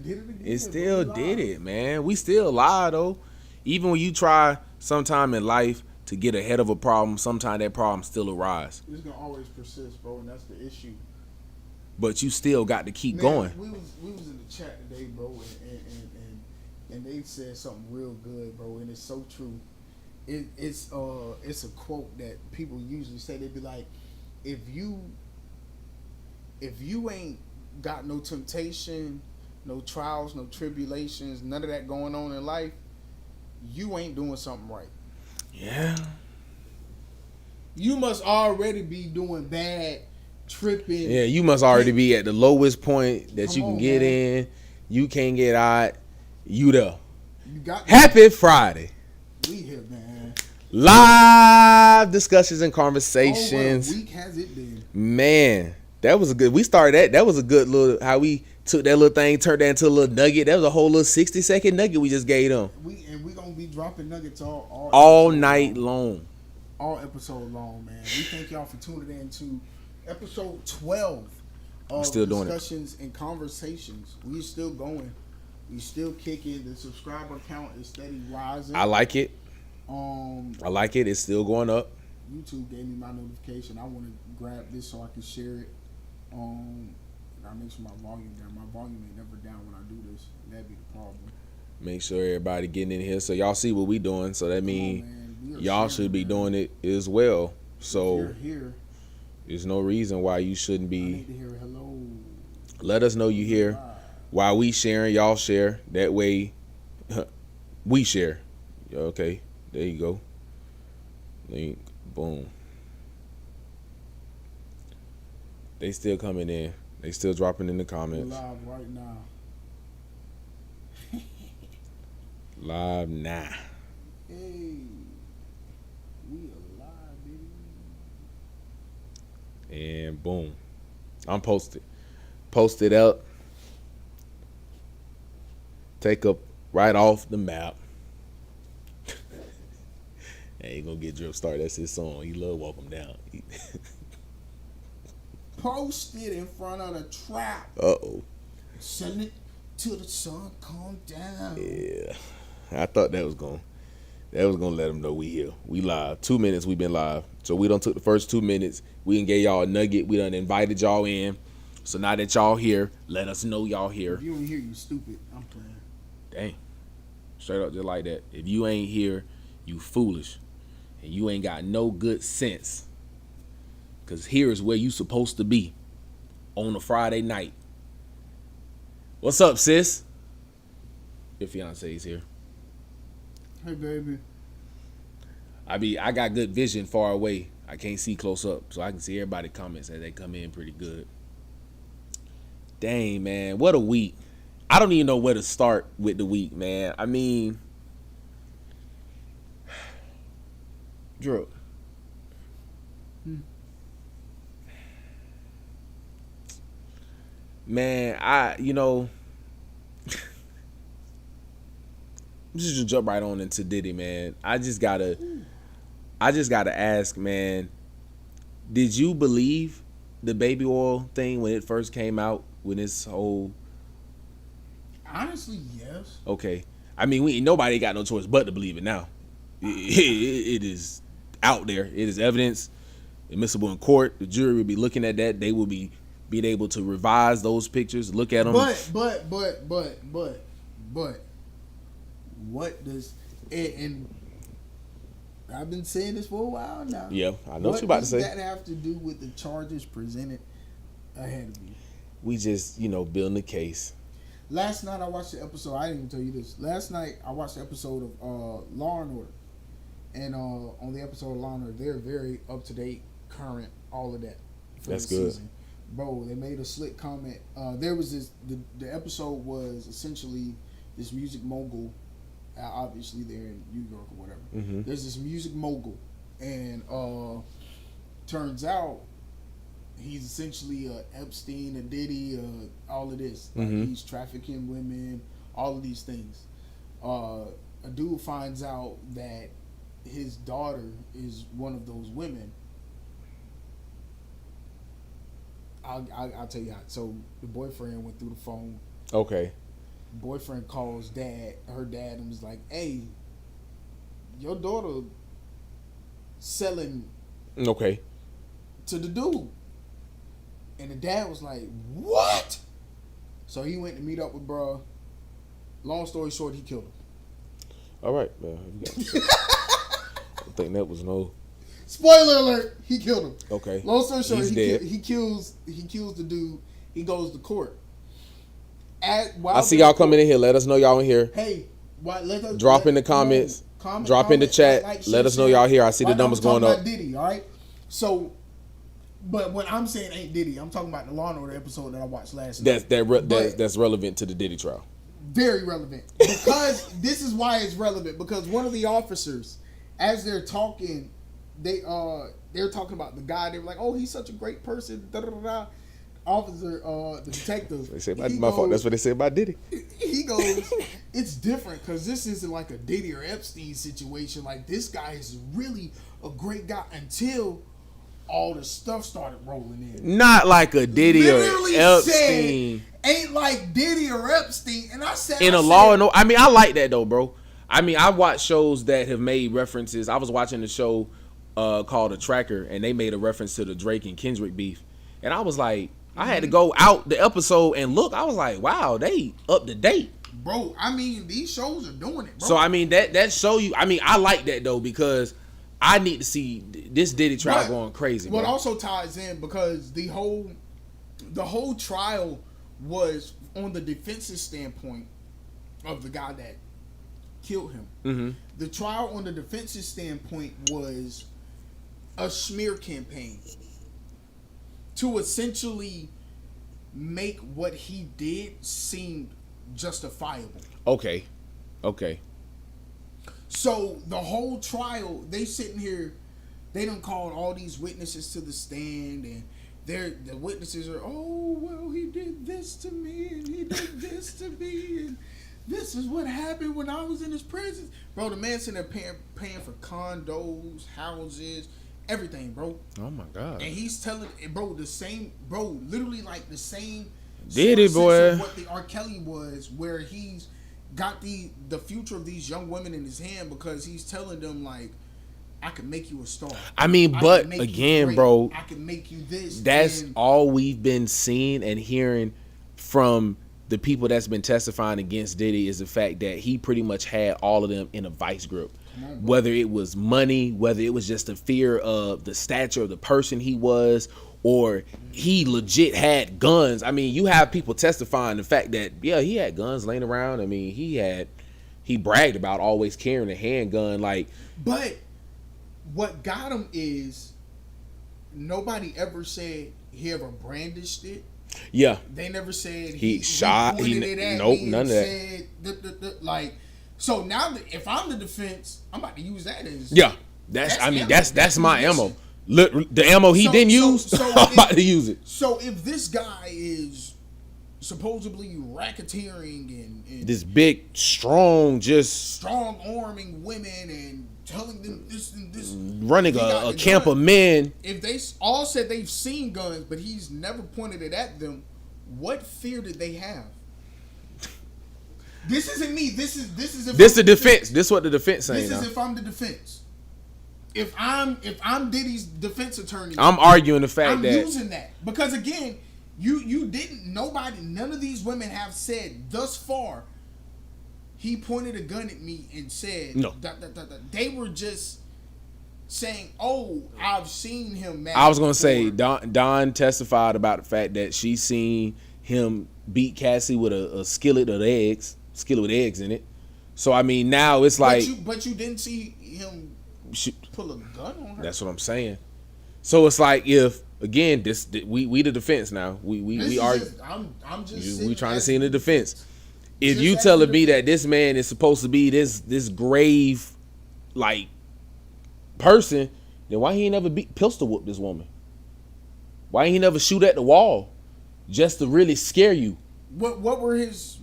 did it again. It still did it, man. We still lie though. Even when you try sometime in life to get ahead of a problem, sometimes that problem still arise. It's gonna always persist, bro, and that's the issue. But you still got to keep going. We was in the chat today, bro, and they said something real good, bro, and it's so true. It's a quote that people usually say. They be like, if you ain't got no temptation, no trials, no tribulations, none of that going on in life, you ain't doing something right. Yeah. You must already be doing bad, tripping. Yeah, you must already be at the lowest point that you can get man. in. You can't get out. You there. You got Happy Friday. We here, man. Live discussions and conversations. What a week has it been? Man, that was a good. We started that. That was a good little. How we took that little thing, turned that into a little nugget. That was a whole little 60-second nugget we just gave them. We gonna be dropping nuggets all night long. All episode long, man. We thank y'all for tuning in to episode 12 of still doing discussions and conversations. We still going. We still kicking. The subscriber count is steady rising. I like it. I like it. It's still going up. YouTube gave me my notification. I want to grab this so I can share it. I make sure my volume down. My volume ain't never down when I do this. That'd be the problem. Make sure everybody getting in here so y'all see what we doing. So that means y'all should be doing it as well. So if you're here, there's no reason why you shouldn't be. I need to hear hello. Let us know you here. While we sharing, y'all share. That way, we share. Okay, there you go. Link, boom. They still coming in. They still dropping in the comments. We're live right now. Live now. Hey, we alive, baby. And boom. I'm posted. Posted up. Take up right off the map. Ain't gonna get Drip started. That's his song. He love Walk 'Em Down. Posted in front of the trap. Uh-oh. Selling it till the sun come down. Yeah. I thought that was gonna let them know we here. We live. 2 minutes we been live. So we done took the first 2 minutes. We done gave y'all a nugget. We done invited y'all in. So now that y'all here, let us know y'all here. If you ain't here, you stupid. I'm playing. Dang. Straight up just like that. If you ain't here, you foolish. And you ain't got no good sense. Because here is where you supposed to be. On a Friday night. What's up, sis? Your fiance's here. Hey, baby. I got good vision far away. I can't see close up. So I can see everybody comments as they come in pretty good. Dang, man. What a week. I don't even know where to start with the week, man. I mean, Drew. Man, I'm just jump right on into Diddy, man. I just gotta ask, man, did you believe the baby oil thing when it first came out? When this whole honestly, yes. Okay. I mean, nobody got no choice but to believe it now. It is out there. It is evidence, admissible in court. The jury will be looking at that. They will be being able to revise those pictures, look at them. But, what does it, and I've been saying this for a while now. Yeah, I know what you're about to say. What does that have to do with the charges presented ahead of me? We just, building the case. Last night I watched the episode. I didn't even tell you this. Last night I watched the episode of Law and Order, and on the episode of Law and Order, they're very up to date, current, all of that. That's good. Season. Bro, they made a slick comment. There was this. The episode was essentially this music mogul. Obviously, they're in New York or whatever. Mm-hmm. There's this music mogul, and turns out he's essentially a Epstein, a Diddy, all of this. Like he's trafficking women, all of these things. A dude finds out that his daughter is one of those women. I'll tell you how. So the boyfriend went through the phone. Okay. Boyfriend calls her dad, and was like, "Hey, your daughter selling Okay. to the dude." And the dad was like, "What?" So he went to meet up with bruh. Long story short, he killed him. All right, man. I don't think that was no. Spoiler alert: he killed him. Okay. Long story short, He's dead. He kills the dude. He goes to court. I see y'all coming in here. Let us know y'all in here. Hey, drop in the comments. Drop in the chat. Let us know y'all here. I see the numbers going up. Diddy, all right. So, but what I'm saying ain't Diddy. I'm talking about the Law and Order episode that I watched last night. That's relevant to the Diddy trial. Very relevant, because this is why it's relevant. Because one of the officers, as they're talking, they're talking about the guy. They were like, "Oh, he's such a great person." Da, da, da, da. Officer, the detective. They say my fault. That's what they say about Diddy. He goes, "It's different because this isn't like a Diddy or Epstein situation. Like, this guy is really a great guy until all the stuff started rolling in. Not like a Diddy Literally or Epstein. Ain't like Diddy or Epstein." And I said, Law and Order. I mean, I like that though, bro. I mean, I watch shows that have made references. I was watching the show called The Tracker, and they made a reference to the Drake and Kendrick beef, and I was like, I had to go out the episode and look. I was like, wow, they up to date. Bro, I mean, these shows are doing it, bro. So, I mean, that show you, I mean, I like that, though, because I need to see this Diddy trial going crazy, bro. What also ties in, because the whole trial was on the defense's standpoint of the guy that killed him. Mm-hmm. The trial on the defense's standpoint was a smear campaign to essentially make what he did seem justifiable. Okay. So the whole trial, they sitting here, they done called all these witnesses to the stand, and the witnesses are, "Oh, well, he did this to me, and he did this to me, and this is what happened when I was in his presence." Bro, the man's sitting there paying for condos, houses, everything, bro. Oh my God. And he's telling, bro, literally like the same Diddy, boy, of what the R. Kelly was, where he's got the future of these young women in his hand, because he's telling them, like, "I can make you a star." I mean, but again, bro, I can make you this. That's all we've been seeing and hearing from the people that's been testifying against Diddy, is the fact that he pretty much had all of them in a vice grip. Whether it was money, whether it was just the fear of the stature of the person he was, or he legit had guns. I mean, you have people testifying the fact that, yeah, he had guns laying around. I mean, he bragged about always carrying a handgun. Like, but what got him is nobody ever said he ever brandished it. Yeah, they never said he shot. Nope, none of that. Like, so now if I'm the defense, I'm about to use that as that's my ammo. Look, the ammo he didn't use, I'm about to use it. So if this guy is supposedly racketeering and this big, strong arming women and telling them this and this, running a camp of men. If they all said they've seen guns, but he's never pointed it at them, what fear did they have? This isn't me. This is the defense. This is what the defense saying. This is if I'm the defense. If I'm Diddy's defense attorney, I'm arguing the fact that I'm using that, because again, none of these women have said thus far, he pointed a gun at me and said no. They were just saying, "Oh, I've seen him." I was gonna say Don testified about the fact that she seen him beat Cassie with a skillet with eggs in it. So I mean, now it's like, but you didn't see him pull a gun on her. That's what I'm saying. So it's like, if again, we the defense now. We are. I'm just. We trying to see in the defense. If you telling me that this man is supposed to be this grave, like, person, then why he ain't never pistol whoop this woman? Why he never shoot at the wall, just to really scare you? What were his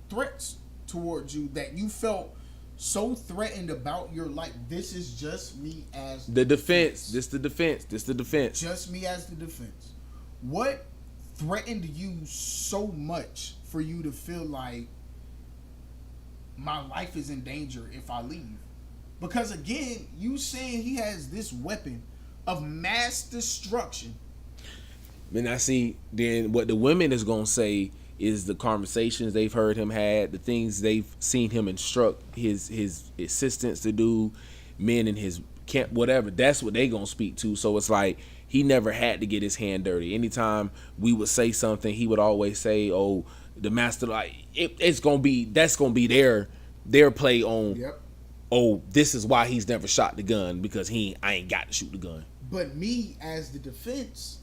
threats towards you that you felt so threatened about your life? This is just me as the defense. This the defense. Just me as the defense. What threatened you so much for you to feel like my life is in danger if I leave. Because again, you saying he has this weapon of mass destruction. Then I see, then what the women is going to say is the conversations they've heard him had, the things they've seen him instruct his assistants to do, men in his camp, whatever. That's what they going to speak to. So it's like he never had to get his hand dirty. Anytime we would say something, he would always say, "Oh, the master," like that's going to be their play on. Yep. Oh, this is why he's never shot the gun, because I ain't got to shoot the gun. But me as the defense,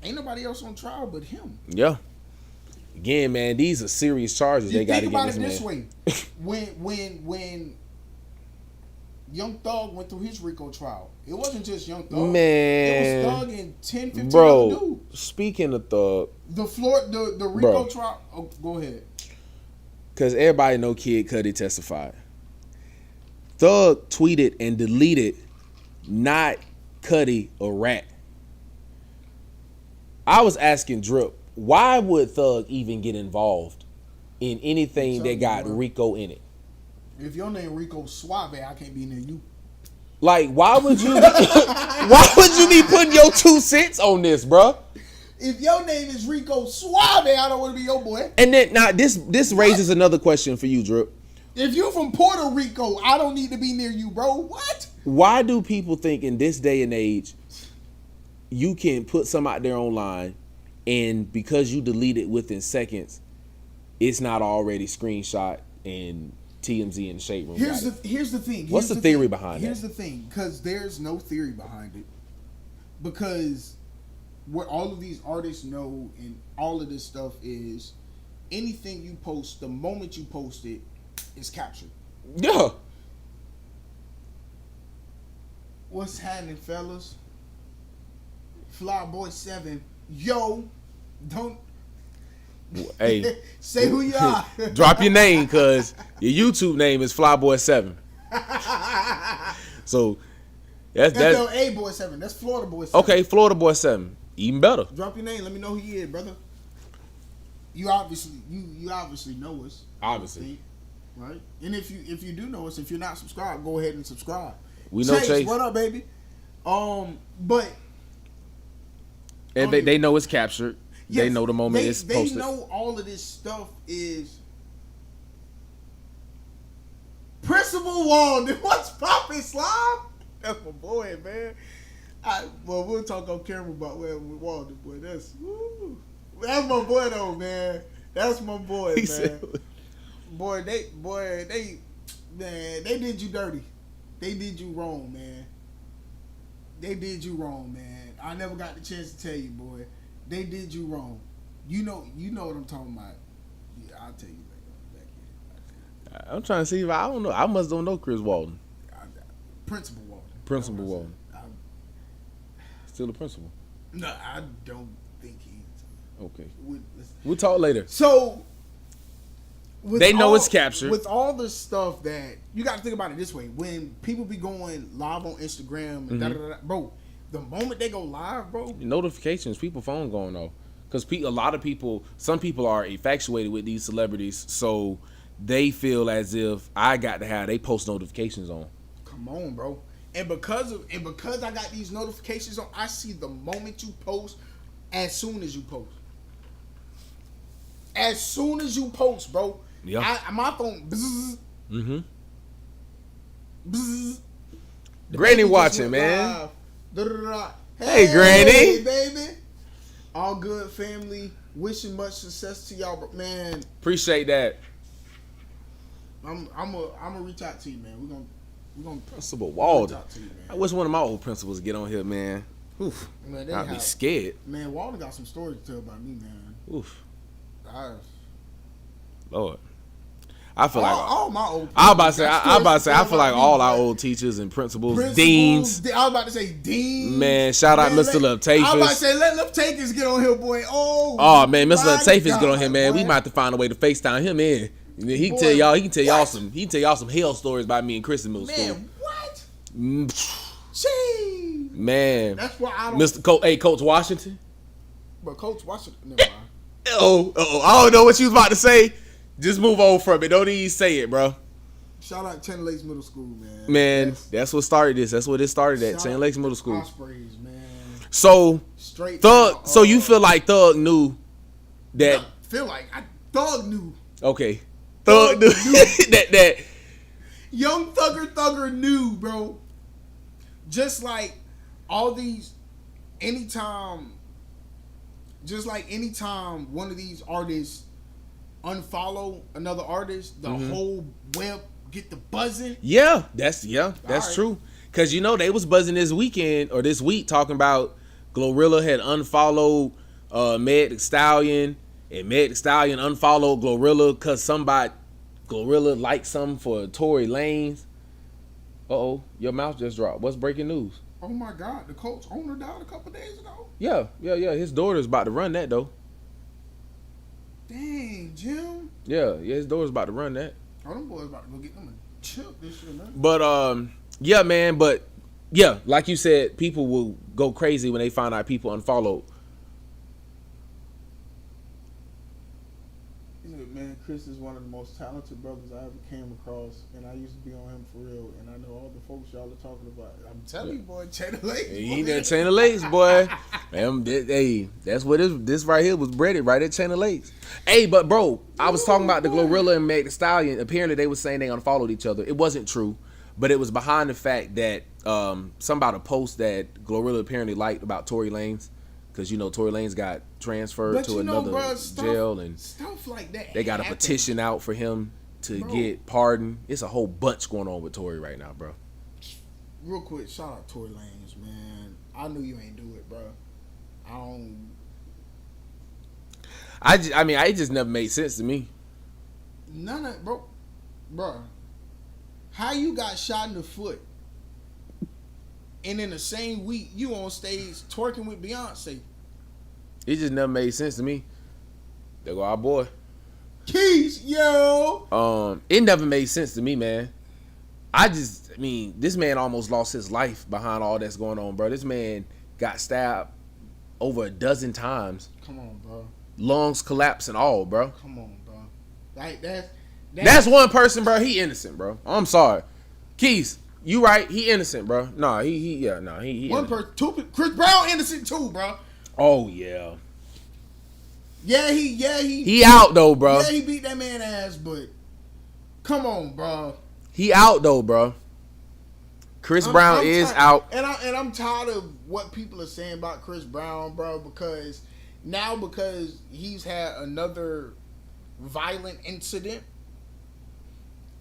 ain't nobody else on trial but him. Yeah. Again, man, these are serious charges they got to get this man. Think about it this way: when Young Thug went through his RICO trial, it wasn't just Young Thug. Man, it was Thug and 10, 15 other dudes. Speaking of Thug, the RICO trial. Oh, go ahead. Because everybody know Kid Cudi testified. Thug tweeted and deleted, "Not Cudi a rat." I was asking Drip, why would Thug even get involved in anything that got Rico in it? If your name Rico Suave, I can't be near you. Like, why would you be putting your 2 cents on this, bruh? If your name is Rico Suave, I don't want to be your boy. And then now this raises another question for you, Drip. If you're from Puerto Rico, I don't need to be near you, bro. What? Why do people think in this day and age you can put some out there online, and because you delete it within seconds, it's not already screenshot and TMZ in the shade room? Here's the thing. What's the theory behind that? Here's the thing, because there's no theory behind it. Because what all of these artists know and all of this stuff is, anything you post, the moment you post it, is captured. Yeah. What's happening, fellas? Flyboy 7. Yo, don't Hey, say who you are. Drop your name, because your YouTube name is Flyboy 7. So that's FLA Boy 7. That's Florida Boy 7. Okay, Florida Boy 7. Even better. Drop your name. Let me know who you is, brother. You obviously know us. Obviously. Right? And if you do know us, if you're not subscribed, go ahead and subscribe. We know Chase. What up, baby? But and they know it's captured. Yes, they know the moment it's posted. They know all of this stuff is Principal Walden. What's poppin', Slime? That's my boy, man. We'll talk on camera about where we Walden, boy. That's my boy though, man. That's my boy, man. Boy, they did you dirty. They did you wrong, man. They did you wrong, man. I never got the chance to tell you, boy. They did you wrong. You know what I'm talking about. Yeah, I'll tell you later. Back here. I'm trying to see if I don't know. I must don't know Chris Walden. Principal Walden. Principal Walden. Still the principal. No, I don't think he is. Okay. We'll talk later. So they know it's captured. With all the stuff that you got to think about it this way: when people be going live on Instagram and bro, the moment they go live, bro, notifications, people phone going off, because some people are infatuated with these celebrities, so they feel as if I got to have they post notifications on. Come on, bro. And because I got these notifications on, I see the moment you post, as soon as you post. As soon as you post, bro. Yeah. My phone. Bzz, bzz, Granny watching, man. Hey, Granny. Baby. All good, family. Wishing much success to y'all, man. Appreciate that. I'm gonna reach out to you, man. We're gonna Principal Walden. I wish one of my old principals get on here, man. Oof. Man, I'd be scared. Man, Walden got some stories to tell about me, man. Oof. Lord. I feel all my old. I feel like all our old teachers and principals, deans. I was about to say deans. Man, shout out Mr. Luptafis. I was about to say let Luptafis get on here, boy. Oh man, Mr. Luptafis get on here, man. Boy. We might have to find a way to FaceTime him in. He can tell y'all some hell stories about me and Chris in middle school. Man, what? Jeez. Man, that's why I don't. Coach Washington. But Coach Washington, never mind. I don't know what you was about to say. Just move on from it. Don't even say it, bro. Shout out Chain Lakes Middle School, man. Man, that's what started this. That's what it started at. Chain Lakes Middle School. Ospreys, man. So Straight Thug. So you feel like Thug knew that? Thug knew. Okay. Thug knew that. Young Thugger knew, bro. Just like all these, anytime one of these artists unfollow another artist, the whole web get the buzzing. Yeah, that's true. Cause they was buzzing this week talking about Glorilla had unfollowed Meg Thee Stallion, and Meg Thee Stallion unfollowed Glorilla cause Glorilla liked something for Tory Lanez. Your mouth just dropped. What's breaking news? Oh my God, the Colts owner died a couple days ago. Yeah. His daughter's about to run that though. Dang, Jim. Yeah, his daughter's about to run that. Oh, them boys about to go get them a chip this year, man. But yeah, man. But yeah, like you said, people will go crazy when they find out people unfollowed. Man, Chris is one of the most talented brothers I ever came across, and I used to be on him for real, and I know all the folks y'all are talking about. I'm telling you, boy, Chain of Lakes. He that Chain of Lakes, boy. Hey, that's what this right here was breaded right at Chain of Lakes. Hey, but bro, I was talking about the Glorilla and Meg Thee Stallion. Apparently, they were saying they unfollowed each other. It wasn't true, but it was behind the fact that somebody post that Glorilla apparently liked about Tory Lanez. Because, Tory Lanez got transferred to another jail, and stuff like that. They got a petition out for him to get pardoned. It's a whole bunch going on with Tory right now, bro. Real quick, shout out Tory Lanez, man. I knew you ain't do it, bro. It just never made sense to me. None of bro. How you got shot in the foot? And in the same week, you on stage twerking with Beyonce. It just never made sense to me. There go our boy. Keys, yo. It never made sense to me, man. This man almost lost his life behind all that's going on, bro. This man got stabbed over a dozen times. Come on, bro. Lungs collapse and all, bro. Come on, bro. Like that's one person, bro. He innocent, bro. I'm sorry. Keys. You right, he innocent, bro. He one person, Chris Brown innocent too, bro. Oh yeah. He out though, bro. Yeah, he beat that man ass, but come on, bro. He out though, bro. Chris Brown is out. And I'm tired of what people are saying about Chris Brown, bro, because he's had another violent incident.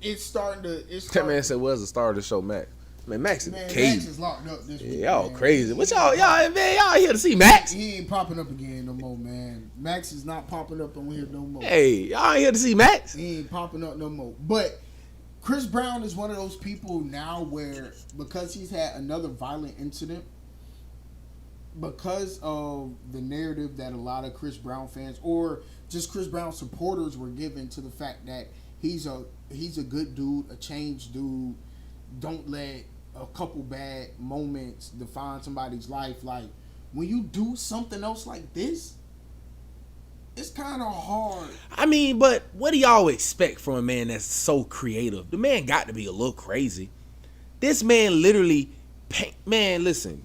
That man said was the star of the show, Max. Man, Max is crazy. Max is locked up this week. Y'all crazy. What y'all here to see Max? He ain't popping up again no more, man. Max is not popping up on here no more. Hey, y'all ain't here to see Max? He ain't popping up no more. But Chris Brown is one of those people now where, because he's had another violent incident, because of the narrative that a lot of Chris Brown fans or just Chris Brown supporters were given to the fact that he's a good dude, a changed dude. Don't let a couple bad moments define somebody's life. Like, when you do something else like this, it's kind of hard. But what do y'all expect from a man that's so creative? The man got to be a little crazy. This man literally, man, listen.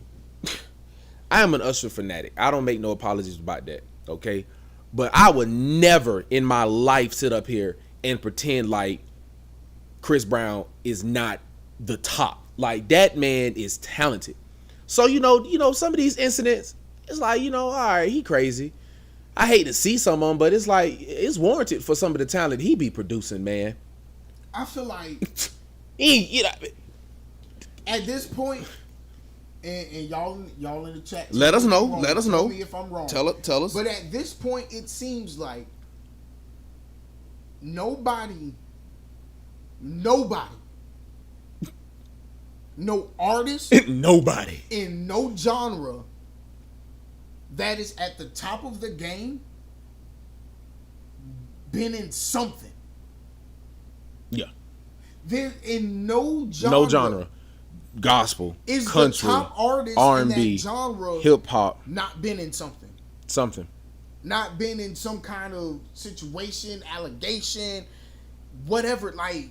I am an Usher fanatic. I don't make no apologies about that, okay? But I would never in my life sit up here and pretend like Chris Brown is not the top. Like, that man is talented. So, some of these incidents, it's like, all right, he crazy. I hate to see some of them, but it's like, it's warranted for some of the talent he be producing, man. I feel like at this point, and y'all in the chat, let us know. Tell me if I'm wrong. Tell us. But at this point, it seems like nobody, no artist, nobody in no genre that is at the top of the game been in something. Yeah. There in no genre. Gospel, is country, the top artist R&B, in that genre hip hop, not been in something. not been in some kind of situation, allegation, whatever. Like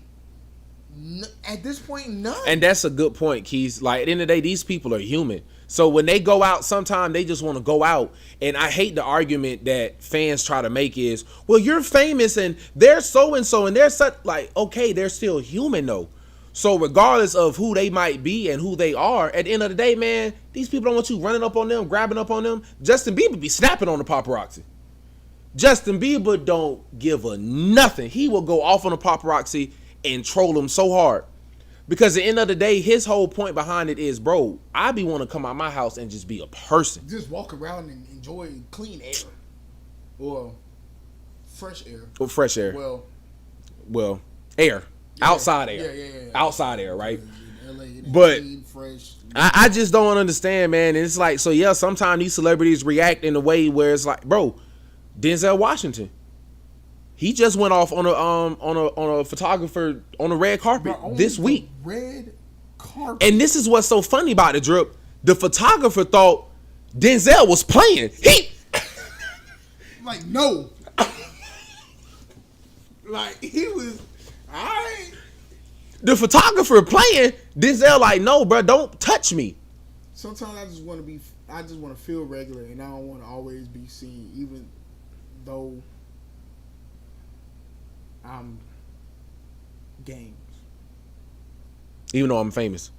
at this point, none. And that's a good point, Keys. Like at the end of the day, these people are human. So when they go out, sometimes they just want to go out. And I hate the argument that fans try to make is, well, you're famous and they're so-and-so and they're such, like, okay, they're still human though. So regardless of who they might be and who they are, at the end of the day, man, these people don't want you running up on them, grabbing up on them. Justin Bieber be snapping on the paparazzi. Justin Bieber don't give a nothing. He will go off on the paparazzi and troll them so hard. Because at the end of the day, his whole point behind it is, bro, I be want to come out my house and just be a person. Just walk around and enjoy clean air. Or fresh air. Or fresh air. Well, air. Yeah, outside air. Yeah. Outside air, right? In LA, but clean, fresh. I just don't understand, man. And it's like, so yeah, sometimes these celebrities react in a way where it's like, bro, Denzel Washington. He just went off on a photographer on the red carpet this week. Red carpet. And this is what's so funny about it, Drip. The photographer thought Denzel was playing. He like no. Like he was alright. The photographer playing, Denzel like, no, bro, don't touch me. Sometimes I just want to feel regular, and I don't want to always be seen, even though I'm games. Even though I'm famous.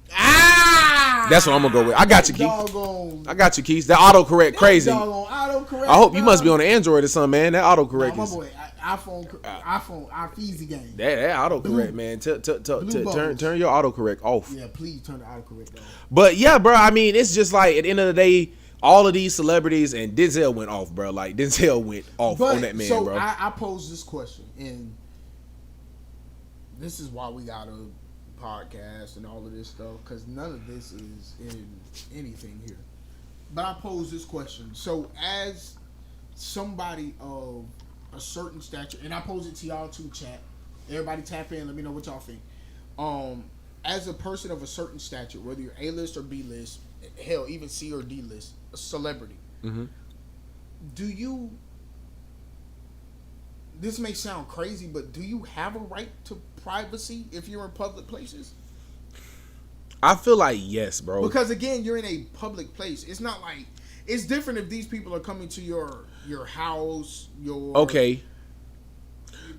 That's what I'm gonna go with. I got you, Keith. I got you, Keith. That autocorrect crazy. Autocorrect, I hope you must be on the Android or something, man. That autocorrect is. My boy, iPhone, easy game. That autocorrect, man. Turn your autocorrect off. Yeah, please turn the autocorrect off. But yeah, bro. I mean, it's just like at the end of the day, all of these celebrities and Denzel went off, bro. Like Denzel went off on that man, bro. I pose this question, and this is why we got a podcast and all of this stuff, because none of this is in anything here. But I pose this question. So as somebody of a certain stature, and I pose it to y'all too, chat. Everybody tap in, let me know what y'all think. As a person of a certain stature, whether you're A-list or B-list, hell, even C or D-list, a celebrity, do you, this may sound crazy, but do you have a right to privacy if you're in public places? I feel like yes, bro. Because again, you're in a public place. It's not like, it's different if these people are coming to your house, okay.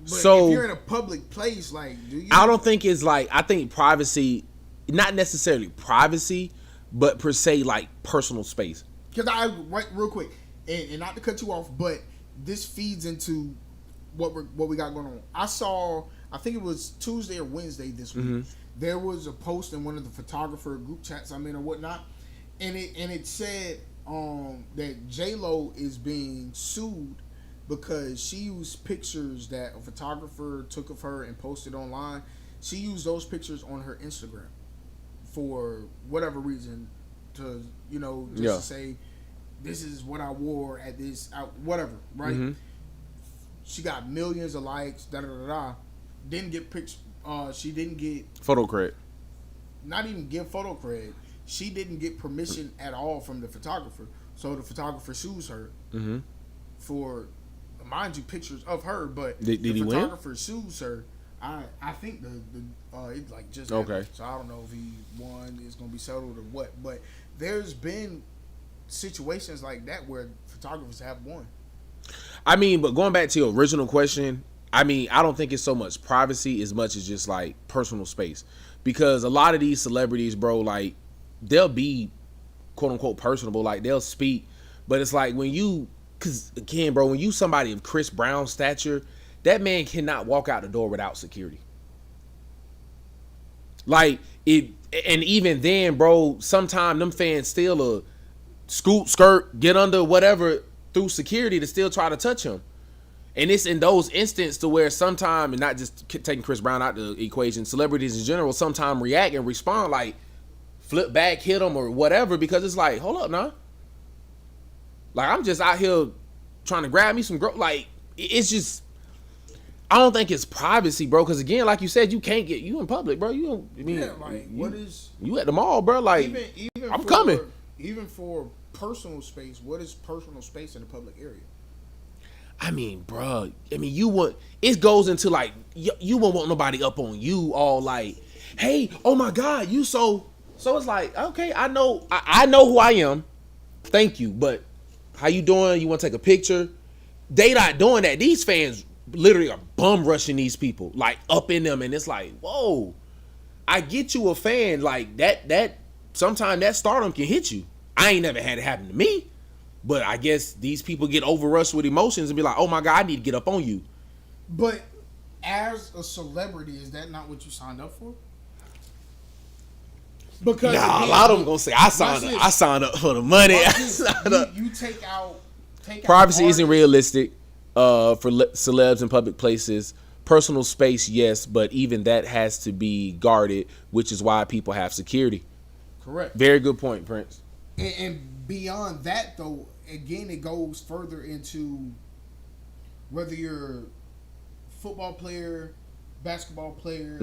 But so if you're in a public place, like, do you? I don't think it's like, I think privacy, not necessarily privacy, but per se like personal space. Because real quick, and not to cut you off, but this feeds into what we got going on. I saw, I think it was Tuesday or Wednesday this week. There was a post in one of the photographer group chats I'm in or whatnot, and it said that J-Lo is being sued because she used pictures that a photographer took of her and posted online. She used those pictures on her Instagram for whatever reason, to to say this is what I wore at this whatever, right? She got millions of likes, didn't get pictures. She didn't get photo cred. Not even get photo cred. She didn't get permission at all from the photographer. So the photographer sues her for, mind you, pictures of her. But did the he photographer win? Sues her. I think it like just okay. Happened. So I don't know if he won. It's gonna be settled or what. But there's been situations like that where photographers have won. I mean, but going back to your original question, I mean, I don't think it's so much privacy as much as just like personal space, because a lot of these celebrities, bro, like they'll be quote unquote personable, like they'll speak, but it's like when you, because again, bro, when you somebody of Chris Brown's stature, that man cannot walk out the door without security. Like it, and even then, bro, sometimes them fans still a scoot, skirt, get under whatever through security to still try to touch him. And it's in those instances to where sometimes, and not just taking Chris Brown out the equation, celebrities in general sometimes react and respond like flip back, hit them or whatever, because it's like, hold up now. Like, I'm just out here trying to grab me some growth. Like, it's just, I don't think it's privacy, bro. Because again, like you said, you can't get, you in public, bro. You, I mean, yeah, like, what is, you at the mall, bro? Like, even I'm coming. Even for personal space, what is personal space in a public area? I mean, bruh. I mean, it goes into like you won't want nobody up on you all like, hey, oh my God, you so it's like, okay, I know who I am. Thank you, but how you doing? You want to take a picture? They not doing that. These fans literally are bum rushing these people, like up in them, and it's like, whoa. I get you a fan like that. Sometimes that stardom can hit you. I ain't never had it happen to me, but I guess these people get overrushed with emotions and be like, oh my God, I need to get up on you. But as a celebrity, is that not what you signed up for? Because a lot of them gonna say I signed up for the money. You take out privacy isn't realistic for celebs in public places. Personal space, yes, but even that has to be guarded, which is why people have security. Correct. Very good point, Prince. And beyond that, though, again, it goes further into whether you're a football player, basketball player,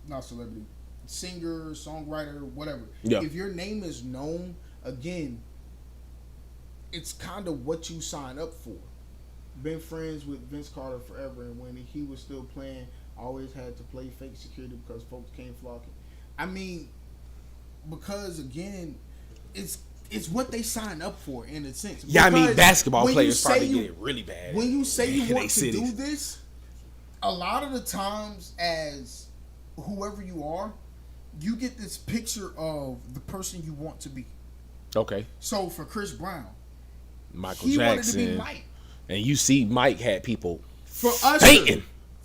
not celebrity, singer, songwriter, whatever. Yeah. If your name is known, again, it's kind of what you sign up for. Been friends with Vince Carter forever, and when he was still playing, always had to play fake security because folks came flocking. I mean, because again, it's what they sign up for in a sense. Yeah, I mean, Because basketball when players probably get it really bad. When you say you in want to they do cities. this, a lot of the times, as whoever you are, you get this picture of the person you want to be. Okay. So for Chris Brown, Michael he Jackson. wanted to be Mike. And you see Mike had people For fainting.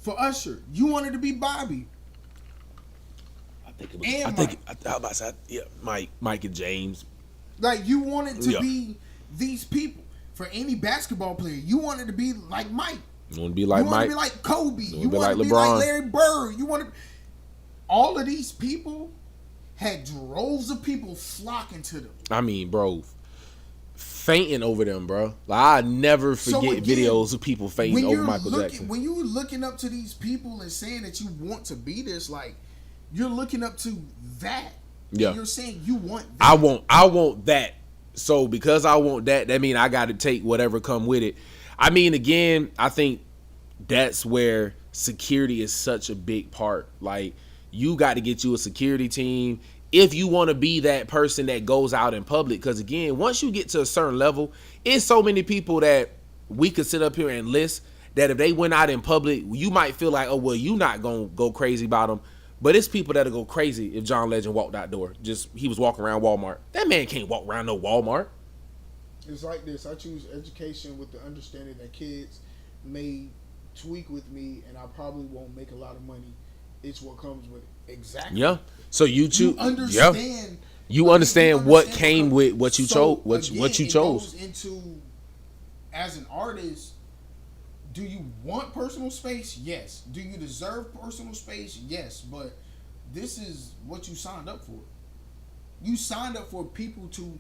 Usher, you wanted to be Bobby. I think Mike and James. Like, you wanted to be these people. For any basketball player, you wanted to be like Mike. You want to be like You Mike. want to be like Kobe. You be want like to be LeBron. like Larry Bird. You want to. All of these people had droves of people flocking to them. I mean, bro, fainting over them, bro. Like, I never forget videos of people fainting over Michael Jackson. When you're looking up to these people and saying that you want to be this, like, you're looking up to that. Yeah. And you're saying you want that. I want that. So because I want that means I got to take whatever come with it. I mean, again, I think that's where security is such a big part. Like, you got to get you a security team if you want to be that person that goes out in public. Because again, once you get to a certain level, it's so many people that we could sit up here and list that if they went out in public, you might feel like, oh, well, you not going to go crazy about them. But it's people that'll go crazy if John Legend walked out door. He was walking around Walmart. That man can't walk around no Walmart. It's like this. I choose education with the understanding that kids may tweak with me and I probably won't make a lot of money. It's what comes with it. Exactly. Yeah. So you choose. You understand. Yeah. You understand what came with what you chose. What you chose. It goes into, as an artist, do you want personal space? Yes. Do you deserve personal space? Yes. But this is what you signed up for. You signed up for people to.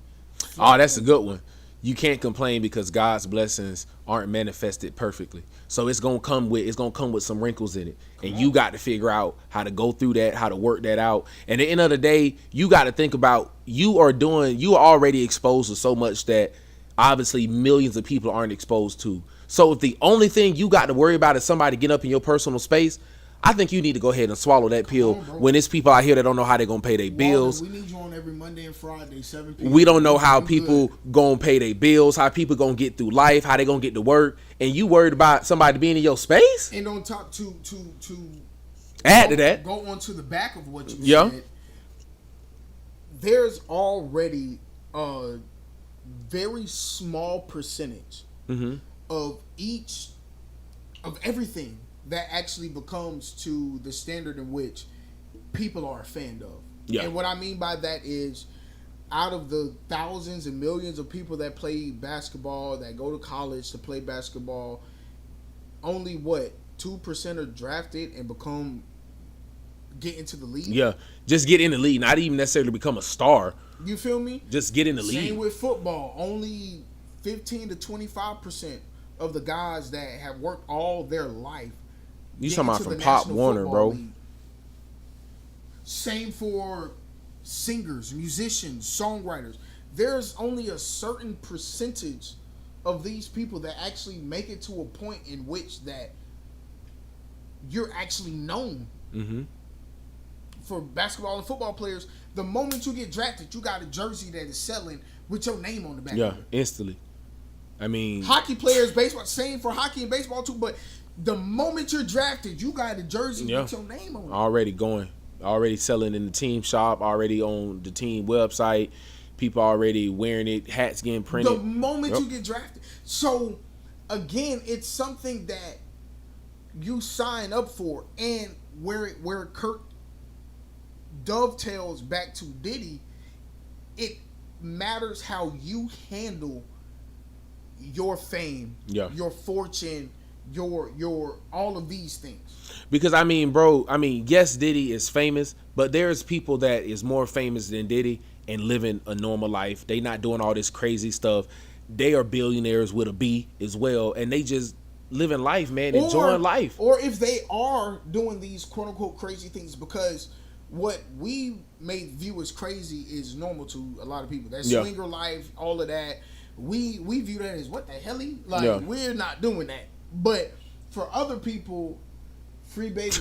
Oh, that's a good one. You can't complain because God's blessings aren't manifested perfectly. So it's gonna come with some wrinkles in it, and you got to figure out how to go through that, how to work that out. And at the end of the day, you got to think about you are already exposed to so much that obviously millions of people aren't exposed to. So if the only thing you got to worry about is somebody getting up in your personal space, I think you need to go ahead and swallow that pill when it's people out here that don't know how they're going to pay their bills. We need you on every Monday and Friday, 7 p.m. We don't know how people going to pay their bills, how people going to get through life, how they going to get to work, and you worried about somebody being in your space? And on top to add to that, go on to the back of what you said. There's already a very small percentage of everything that actually becomes to the standard in which people are a fan of. Yeah. And what I mean by that is, out of the thousands and millions of people that play basketball, that go to college to play basketball, only 2% are drafted and get into the league? Yeah, just get in the league, not even necessarily become a star. You feel me? Just get in the league. Same with football. Only 15 to 25% of the guys that have worked all their life. You talking about from Pop Warner, bro? League. Same for singers, musicians, songwriters. There's only a certain percentage of these people that actually make it to a point in which that you're actually known. Mm-hmm. For basketball and football players, the moment you get drafted, you got a jersey that is selling with your name on the back. Yeah, of it. instantly. I mean, hockey players, baseball, same for hockey and baseball too. But the moment you're drafted, you got a jersey with your name on it. Already selling in the team shop, already on the team website. People already wearing it, hats getting printed. The moment you get drafted. So, again, it's something that you sign up for. And where Kurt dovetails back to Diddy, it matters how you handle your fame, your fortune, your all of these things. Because I mean, bro, yes, Diddy is famous, but there's people that is more famous than Diddy and living a normal life. They not doing all this crazy stuff. They are billionaires with a B as well, and they just living life, man, enjoying life. Or if they are doing these quote unquote crazy things, because what we may view as crazy is normal to a lot of people. That swinger life, all of that, we view that as what the hell? We're not doing that. But for other people, free baby.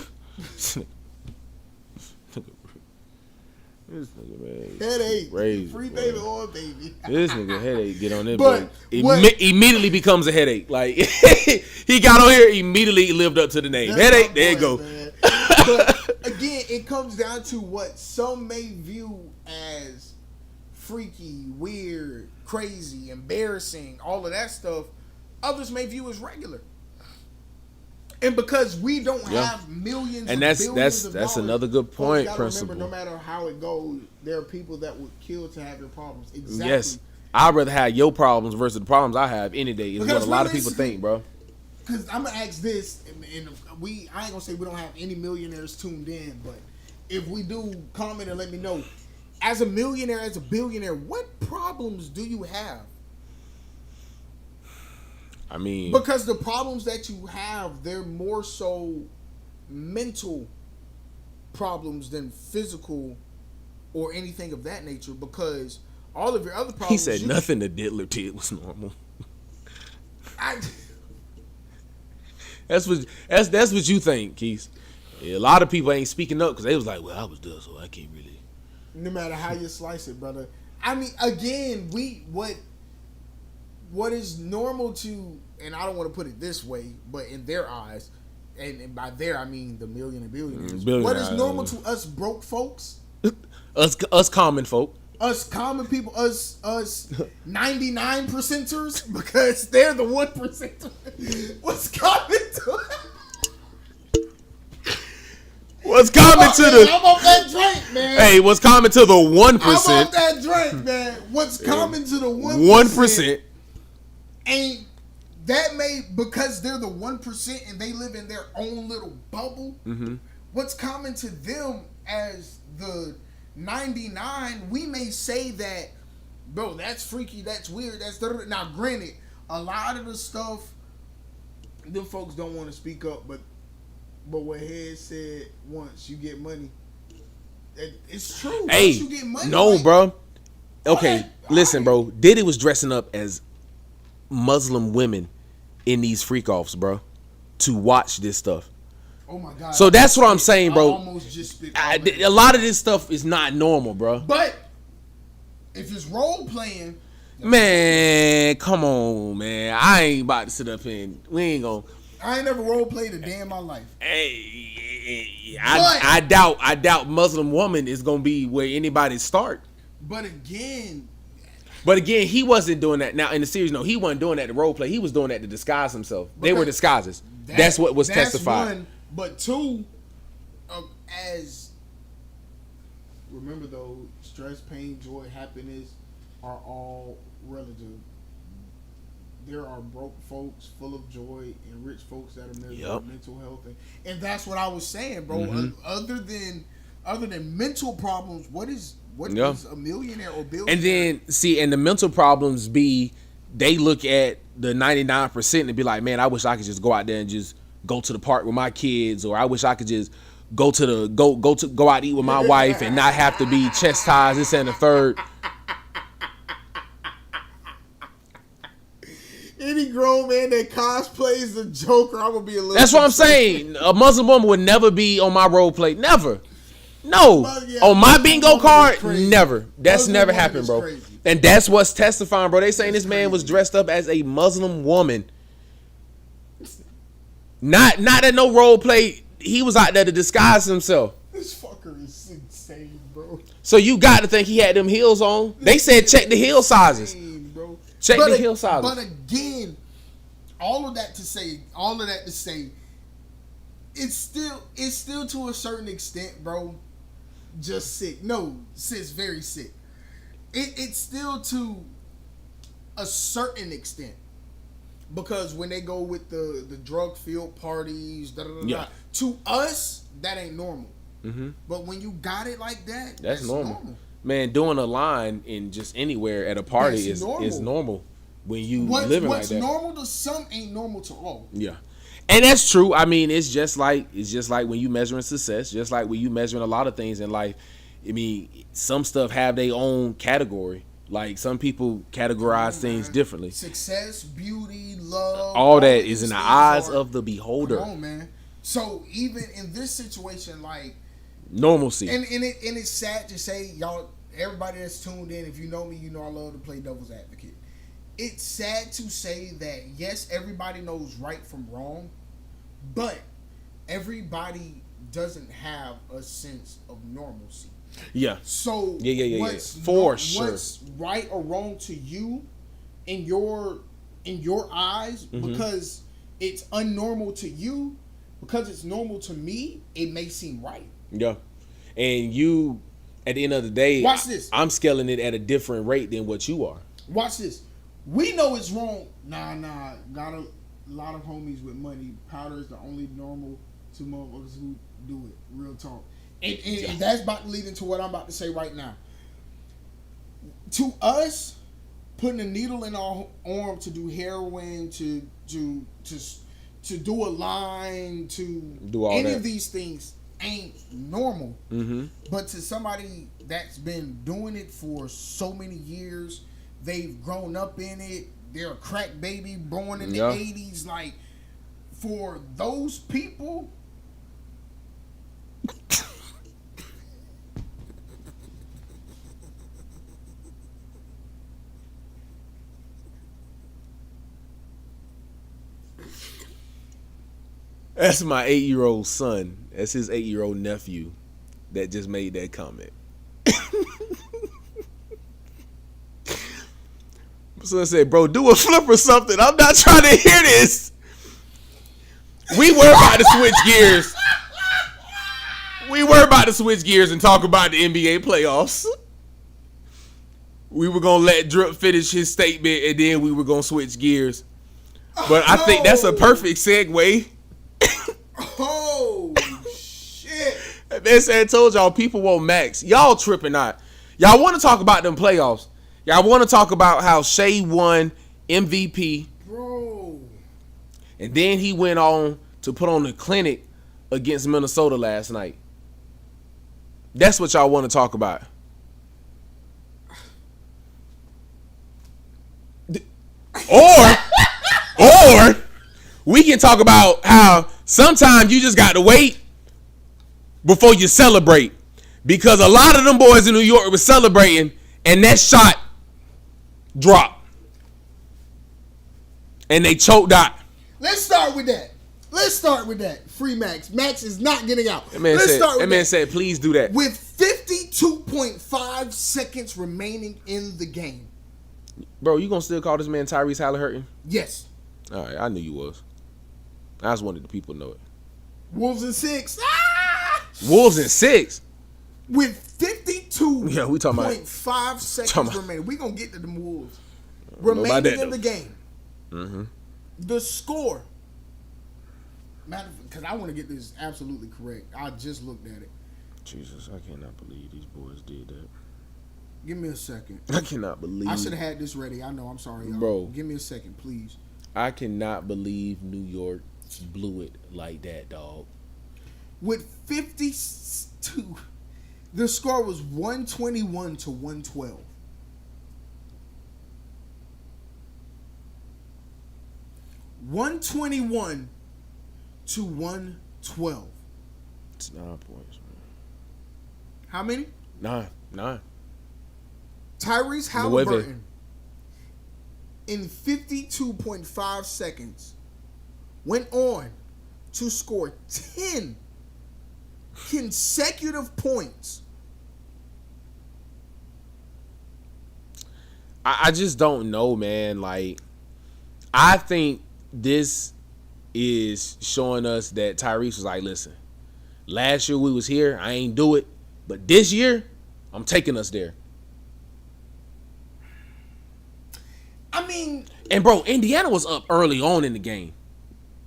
This nigga, man. Headache. Crazy, Free bro. baby or baby. This nigga headache get on it, but immediately becomes a headache. Like he got on here, immediately lived up to the name. Headache, there you go. But again, it comes down to what some may view as freaky, weird, crazy, embarrassing, all of that stuff. Others may view as regular. And because we don't have millions and of billions of that's dollars, another good point, principle. Remember, no matter how it goes, there are people that would kill to have your problems. Exactly. Yes. I'd rather have your problems versus the problems I have any day. Is what a lot of people think, bro. Because I'm gonna ask this, and I ain't gonna say we don't have any millionaires tuned in, but if we do, comment and let me know. As a millionaire, as a billionaire, what problems do you have? I mean, because the problems that you have, they're more so mental problems than physical or anything of that nature. Because all of your other problems, he said nothing that Diddler did was normal. That's what you think, Keith. Yeah, a lot of people ain't speaking up because they was like, well, I was there, so I can't really. No matter how you slice it, brother. I mean, again, what is normal to, and I don't want to put it this way, but in their eyes, and by there I mean the million and billionaires. What is normal to us broke folks? us common folk. Us common people, us 99%ers, because they're the 1%. What's common to What's common to the? I'm off that drink, man. Hey, what's common to the 1%? I'm off that drink, man. What's common to the 1%? Ain't that may, because they're the 1% and they live in their own little bubble. Mm-hmm. What's common to them as the 99, we may say that, bro, that's freaky, that's weird, that's now. Granted, a lot of the stuff, them folks don't want to speak up, but what Head said, once you get money, it's true. Hey, once you get money, no, like, bro. Okay, all listen, right. bro. Diddy was dressing up as Muslim women in these freak offs, bro, to watch this stuff. Oh my God! So that's what I'm saying, bro. I almost just spit a lot of this stuff is not normal, bro. But if it's role playing, man, come on, man. I ain't about to sit up here and we ain't gonna. I ain't never role played a day in my life. Hey, I doubt Muslim woman is gonna be where anybody start. But again, he wasn't doing that. Now in the series, no, he wasn't doing that to role play. He was doing that to disguise himself. They were disguises. That's what was testified. One, but two, as remember though, stress, pain, joy, happiness are all relative. There are broke folks full of joy and rich folks that are miserable with mental health, and that's what I was saying, bro. Mm-hmm. Other than mental problems, what is a millionaire or billionaire? And then and the mental problems be, they look at the 99% and be like, man, I wish I could just go out there and just go to the park with my kids, or I wish I could just go out to eat with my wife and not have to be chastised, this and the third. grown man that cosplays the Joker, I'm gonna be a little. That's what I'm saying. A Muslim woman would never be on my role play. Never. No. On my bingo card, never. That's never happened, bro. Crazy. And that's what's testifying, bro. They saying this man was dressed up as a Muslim woman. Not at no role play. He was out there to disguise himself. This fucker is insane, bro. So you got to think he had them heels on. They said check the heel sizes. Bro. Check the heel sizes. But again, all of that to say, it's still to a certain extent, bro. Just sick. No, it's very sick. It's still to a certain extent. Because when they go with the drug field parties, to us, that ain't normal. Mm-hmm. But when you got it like that, that's normal. Man, doing a line in just anywhere at a party is normal. When you living like that. What's normal to some ain't normal to all. Yeah. And that's true. I mean, it's just like when you measuring success, just like when you measuring a lot of things in life. I mean, some stuff have their own category. Like some people categorize things differently. Success, beauty, love, all that is in the eyes of the beholder. Come on, man. So even in this situation, like normalcy, and it's sad to say, y'all, everybody that's tuned in, if you know me, you know I love to play devil's advocate. It's sad to say that yes, everybody knows right from wrong, but everybody doesn't have a sense of normalcy. Yeah. So what's right or wrong to you in your eyes, because it's unnormal to you, because it's normal to me, it may seem right. Yeah. And you, at the end of the day, watch this. I'm scaling it at a different rate than what you are. Watch this. We know it's wrong. Nah. Got a lot of homies with money. Powder is the only normal to motherfuckers who do it. Real talk. And that's about to lead into what I'm about to say right now. To us, putting a needle in our arm to do heroin, to do a line, to do all any of these things ain't normal. Mm-hmm. But to somebody that's been doing it for so many years, they've grown up in it. They're a crack baby born in the 80s. Like, for those people. That's my 8-year-old son. That's his 8-year-old nephew that just made that comment. So I said, bro, do a flip or something. I'm not trying to hear this. We were about to switch gears. We were about to switch gears and talk about the NBA playoffs. We were going to let Drip finish his statement, and then we were going to switch gears. But I think that's a perfect segue. Oh, shit. Man said, I told y'all, people want Max. Y'all tripping out. Y'all want to talk about them playoffs. Y'all want to talk about how Shea won MVP. Bro. And then he went on to put on the clinic against Minnesota last night. That's what y'all want to talk about. Or we can talk about how sometimes you just got to wait before you celebrate. Because a lot of them boys in New York were celebrating and that shot dropped. And they choked out. Let's start with that. Free Max. Max is not getting out. That man said, please do that. With 52.5 seconds remaining in the game. Bro, you gonna still call this man Tyrese Halliburton? Yes. All right, I knew you was. I just wanted the people to know it. Wolves in 6. Ah! Wolves in 6? With 52.5 seconds remaining. We gonna get to the Wolves. Remaining in the game. Mm-hmm. The score. Because I want to get this absolutely correct. I just looked at it. Jesus, I cannot believe these boys did that. Give me a second. I cannot believe. I should have had this ready. I know. I'm sorry, y'all. Bro. Give me a second, please. I cannot believe New York blew it like that, dog. With 52, the score was 121 to 112. 121 to 112. It's 9 points, man. How many? 9. Tyrese Halliburton in 52.5 seconds went on to score 10 consecutive points. I just don't know, man. Like, I think this is showing us that Tyrese was like, listen, last year we was here, I ain't do it, but this year I'm taking us there. I mean, and bro, Indiana was up early on in the game.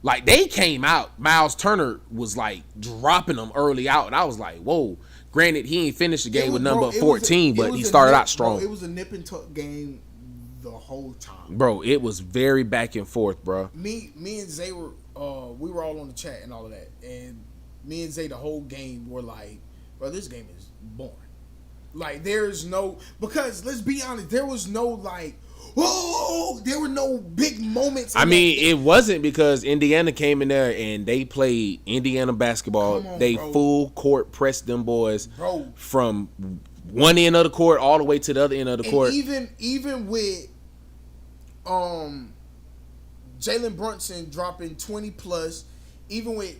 Like, they came out. Miles Turner was like dropping them early out, and I was like, whoa. Granted, he ain't finished the game with number 14, but he started out strong. Bro, it was a nip and tuck game the whole time. Bro, it was very back and forth, bro. Me and Zay were we were all on the chat and all of that, and me and Zay the whole game were like, bro, this game is boring. Like, there's no, because let's be honest, there was no like, whoa, there were no big moments. I mean, it wasn't, because Indiana came in there and they played Indiana basketball. They full court pressed them boys from one end of the court all the way to the other end of the court. Even with Jalen Brunson dropping 20 plus, even with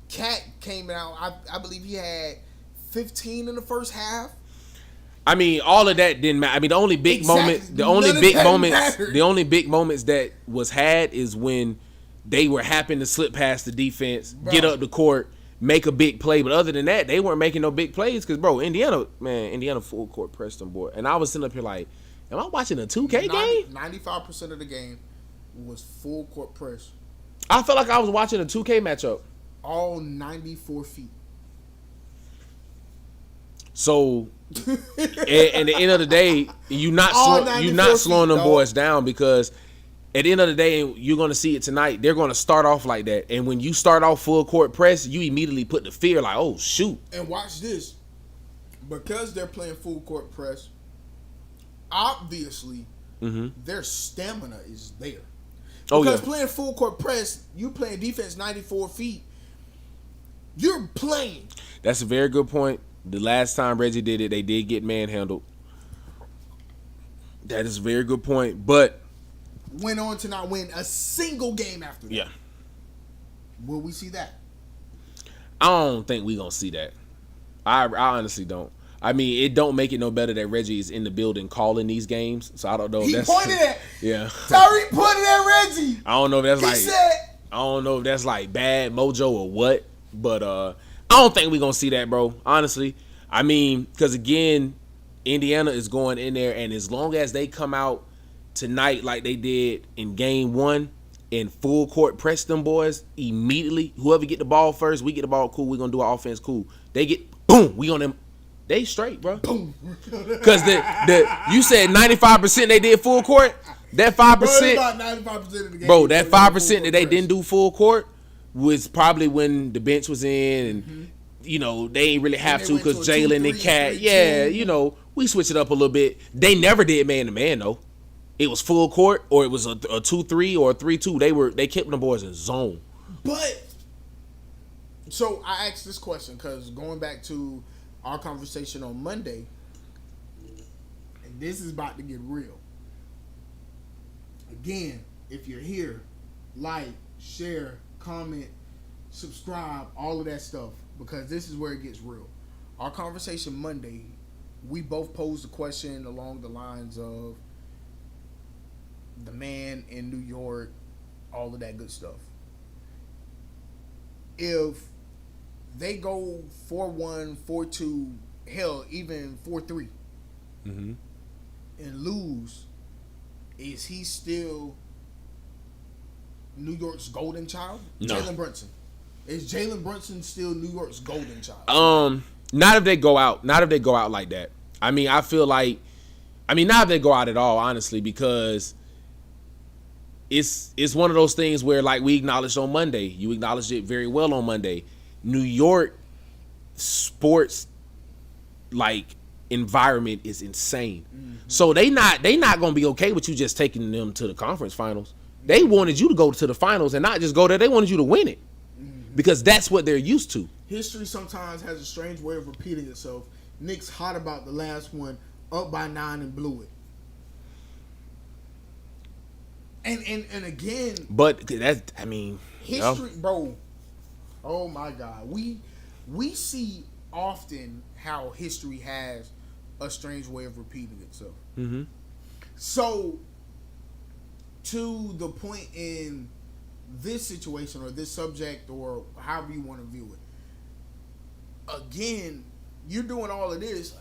Cat came out, I believe he had 15 in the first half. I mean, all of that didn't matter. I mean, the only big moments that was had is when they were happening to slip past the defense, get up the court, make a big play. But other than that, they weren't making no big plays because, bro, Indiana full court pressed them, boy. And I was sitting up here like, am I watching a 2K game? 95% of the game was full court press. I felt like I was watching a 2K matchup. All 94 feet. So, at the end of the day, you're not slowing them boys down, because at the end of the day, you're going to see it tonight, they're going to start off like that. And when you start off full court press, you immediately put the fear like, oh, shoot. And watch this. Because they're playing full court press, obviously, their stamina is there. Because playing full court press, you playing defense 94 feet, you're playing. That's a very good point. The last time Reggie did it, they did get manhandled. That is a very good point. But went on to not win a single game after that. Yeah. Will we see that? I don't think we're going to see that. I honestly don't. I mean, it don't make it no better that Reggie is in the building calling these games. So I don't know. He pointed at. Yeah. Tyree pointed at Reggie. I don't know if that's I don't know if that's like bad mojo or what. But I don't think we're going to see that, bro. Honestly. I mean, because again, Indiana is going in there, and as long as they come out tonight like they did in game 1 and full court press them boys immediately, whoever get the ball first, we get the ball, cool, we're going to do our offense, cool. They get, boom, we on them. They straight, bro. Boom. Because you said 95% they did full court. That 5%. About 95% of the game. Bro, that 5% that they didn't do full court was probably when the bench was in, and you know, they ain't really have to because Jalen and Cat, you know, we switch it up a little bit. They never did man-to-man, though. It was full court, or it was a 2-3 or a 3-2. They kept them boys in zone. But, so I asked this question because going back to our conversation on Monday, and this is about to get real. Again, if you're here, like, share, comment, subscribe, all of that stuff, because this is where it gets real. Our conversation Monday, we both posed a question along the lines of the man in New York, all of that good stuff. If they go 4-1, 4-2, hell, even 4-3, and lose, is he still New York's golden child? No. Jalen Brunson. Is Jalen Brunson still New York's golden child? Not if they go out. Not if they go out like that. I mean, I feel like, not if they go out at all, honestly, because it's one of those things where, like we acknowledged on Monday, you acknowledged it very well on Monday. New York sports like environment is insane. So they not gonna be okay with you just taking them to the conference finals. They wanted you to go to the finals and not just go there. They wanted you to win it because that's what they're used to. History sometimes has a strange way of repeating itself. Knicks hot about the last one, up by 9 and blew it. And again, but that I mean, history, bro. Oh my God, we see often how history has a strange way of repeating itself. Mm-hmm. So, to the point in this situation or this subject or however you want to view it, again, you're doing all of this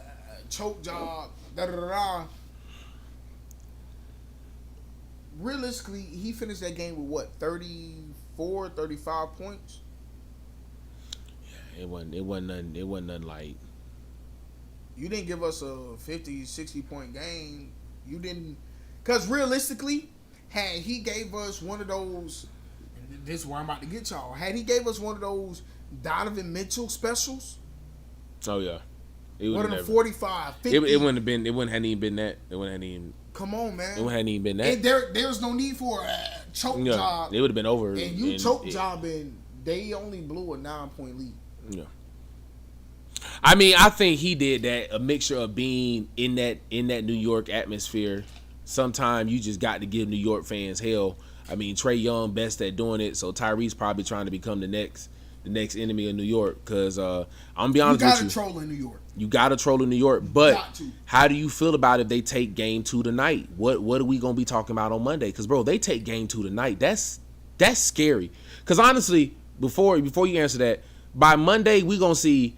choke job, da da da da. Realistically, he finished that game with what, 34, 35 points? Yeah, it wasn't nothing like. You didn't give us a 50, 60 point game. You didn't, because realistically, had he gave us one of those, and this is where I'm about to get y'all. Had he gave us one of those Donovan Mitchell specials, oh yeah, one of them 45, 50. It wouldn't have been. It wouldn't have even been that. It wouldn't have even. Come on, man. It wouldn't have even been that. And there's no need for a choke job. It would have been over. And you choke jobbing, they only blew a 9-point lead. Yeah. I mean, I think he did that, a mixture of being in that New York atmosphere. Sometimes you just got to give New York fans hell. I mean, Trae Young best at doing it, so Tyrese probably trying to become the next enemy of New York. Because I'm gonna be honest with you, you gotta troll in New York. You gotta troll in New York. But how do you feel about if they take Game 2 tonight? What are we gonna be talking about on Monday? Because bro, they take Game 2 tonight. That's scary. Because honestly, before you answer that, by Monday we gonna see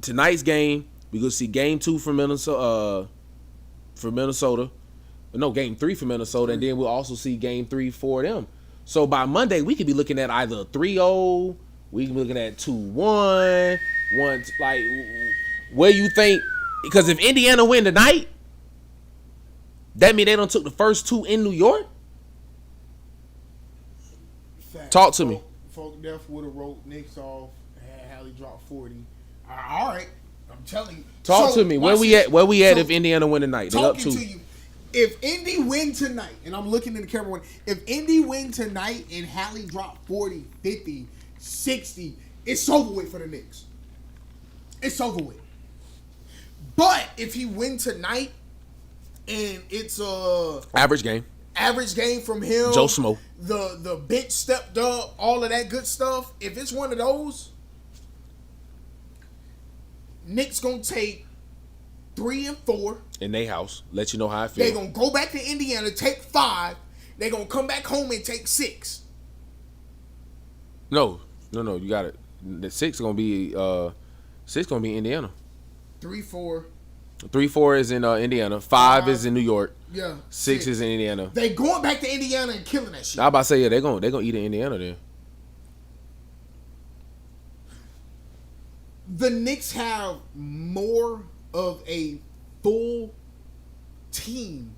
tonight's game. We gonna see Game 2 for Minnesota. No, Game 3 for Minnesota, and then we'll also see Game 3 for them. So by Monday, we could be looking at either a 3-0, we can be looking at 2-1, like, where you think, because if Indiana win tonight, that mean they done took the first 2 in New York? Fact. Talk to me. Folk Def would have wrote Knicks off, had Hallie drop 40. All right, I'm telling you. Talk to me. Where we at if Indiana win tonight? They up 2. To you. If Indy win tonight, and I'm looking in the camera, if Indy win tonight and Hallie drop 40, 50, 60, it's over with for the Knicks. It's over with. But if he win tonight and it's a average game from him, Joe Smo, the bench stepped up, all of that good stuff, if it's one of those, Knicks gonna take 3 and 4 in their house. Let you know how I feel. They gonna go back to Indiana, take 5. They gonna come back home and take 6. No, you got it. The 6 gonna be Indiana. 3-4. 3-4 is in Indiana. 5 is in New York. Yeah. 6 is in Indiana. They going back to Indiana and killing that shit. I about to say, yeah, they gonna eat in Indiana then. The Knicks have more of a full team.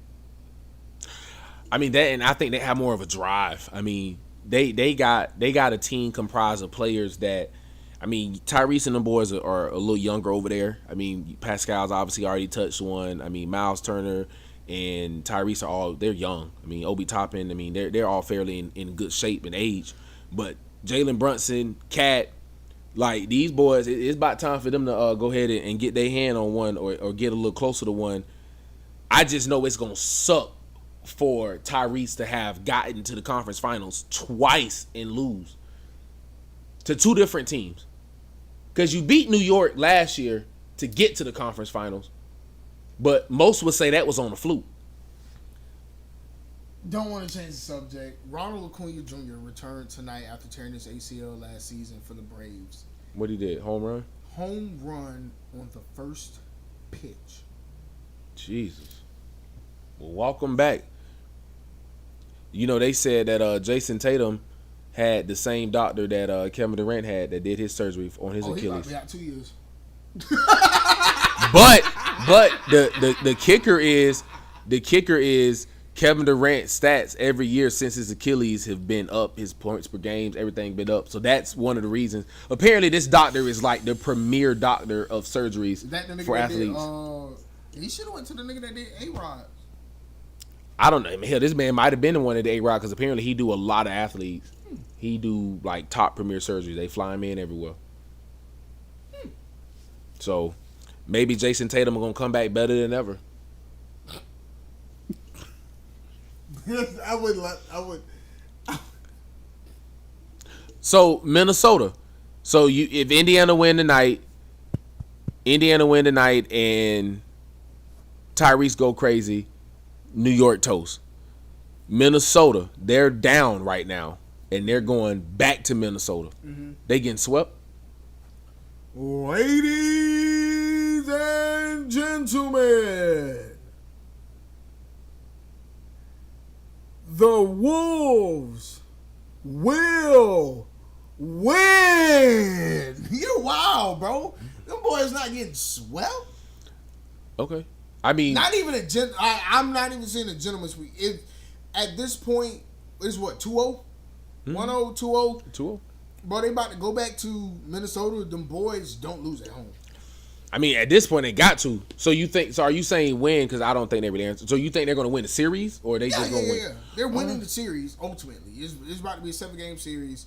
I mean that, and I think they have more of a drive. I mean, they got a team comprised of players that, I mean, Tyrese and them boys are a little younger over there. I mean, Pascal's obviously already touched one. I mean, Miles Turner and Tyrese they're young. I mean, Obi Toppin, I mean, they're all fairly in good shape and age. But Jalen Brunson, Cat, like these boys, it's about time for them to go ahead and get their hand on one or get a little closer to one. I just know it's gonna suck for Tyrese to have gotten to the conference finals twice and lose to 2 different teams. Because you beat New York last year to get to the conference finals, but most would say that was on a fluke. Don't want to change the subject. Ronald Acuna Jr. returned tonight after tearing his ACL last season for the Braves. What he did? Home run? Home run on the first pitch. Jesus. Well, welcome back. You know, they said that Jason Tatum had the same doctor that Kevin Durant had that did his surgery on his Achilles. He got 2 years. But the kicker is Kevin Durant's stats every year since his Achilles have been up, his points per games, everything been up. So that's one of the reasons. Apparently, this doctor is like the premier doctor of surgeries for athletes. He should have went to the nigga that did A-Rod. I don't know. Hell, this man might have been the one at the A-Rod because apparently he do a lot of athletes. He do like top premier surgery. They fly him in everywhere. So maybe Jason Tatum gonna come back better than ever. I would. So Minnesota. So if Indiana win tonight, and Tyrese go crazy, New York toast. Minnesota, they're down right now, and they're going back to Minnesota. Mm-hmm. They getting swept. Ladies and gentlemen, the Wolves will win. You're wild, bro. Them boys not getting swept. Okay. I mean, not even I'm not even saying a gentleman's sweep. If at this point it's what 2-0, 1-0, 2-0, 2-0. Bro, they about to go back to Minnesota. Them boys don't lose at home. I mean, at this point they got to. So you think? So are you saying win? Because I don't think they really answer. So you think they're going to win the series, or are they just going to win? Yeah. They're winning the series ultimately. It's about to be a 7-game series.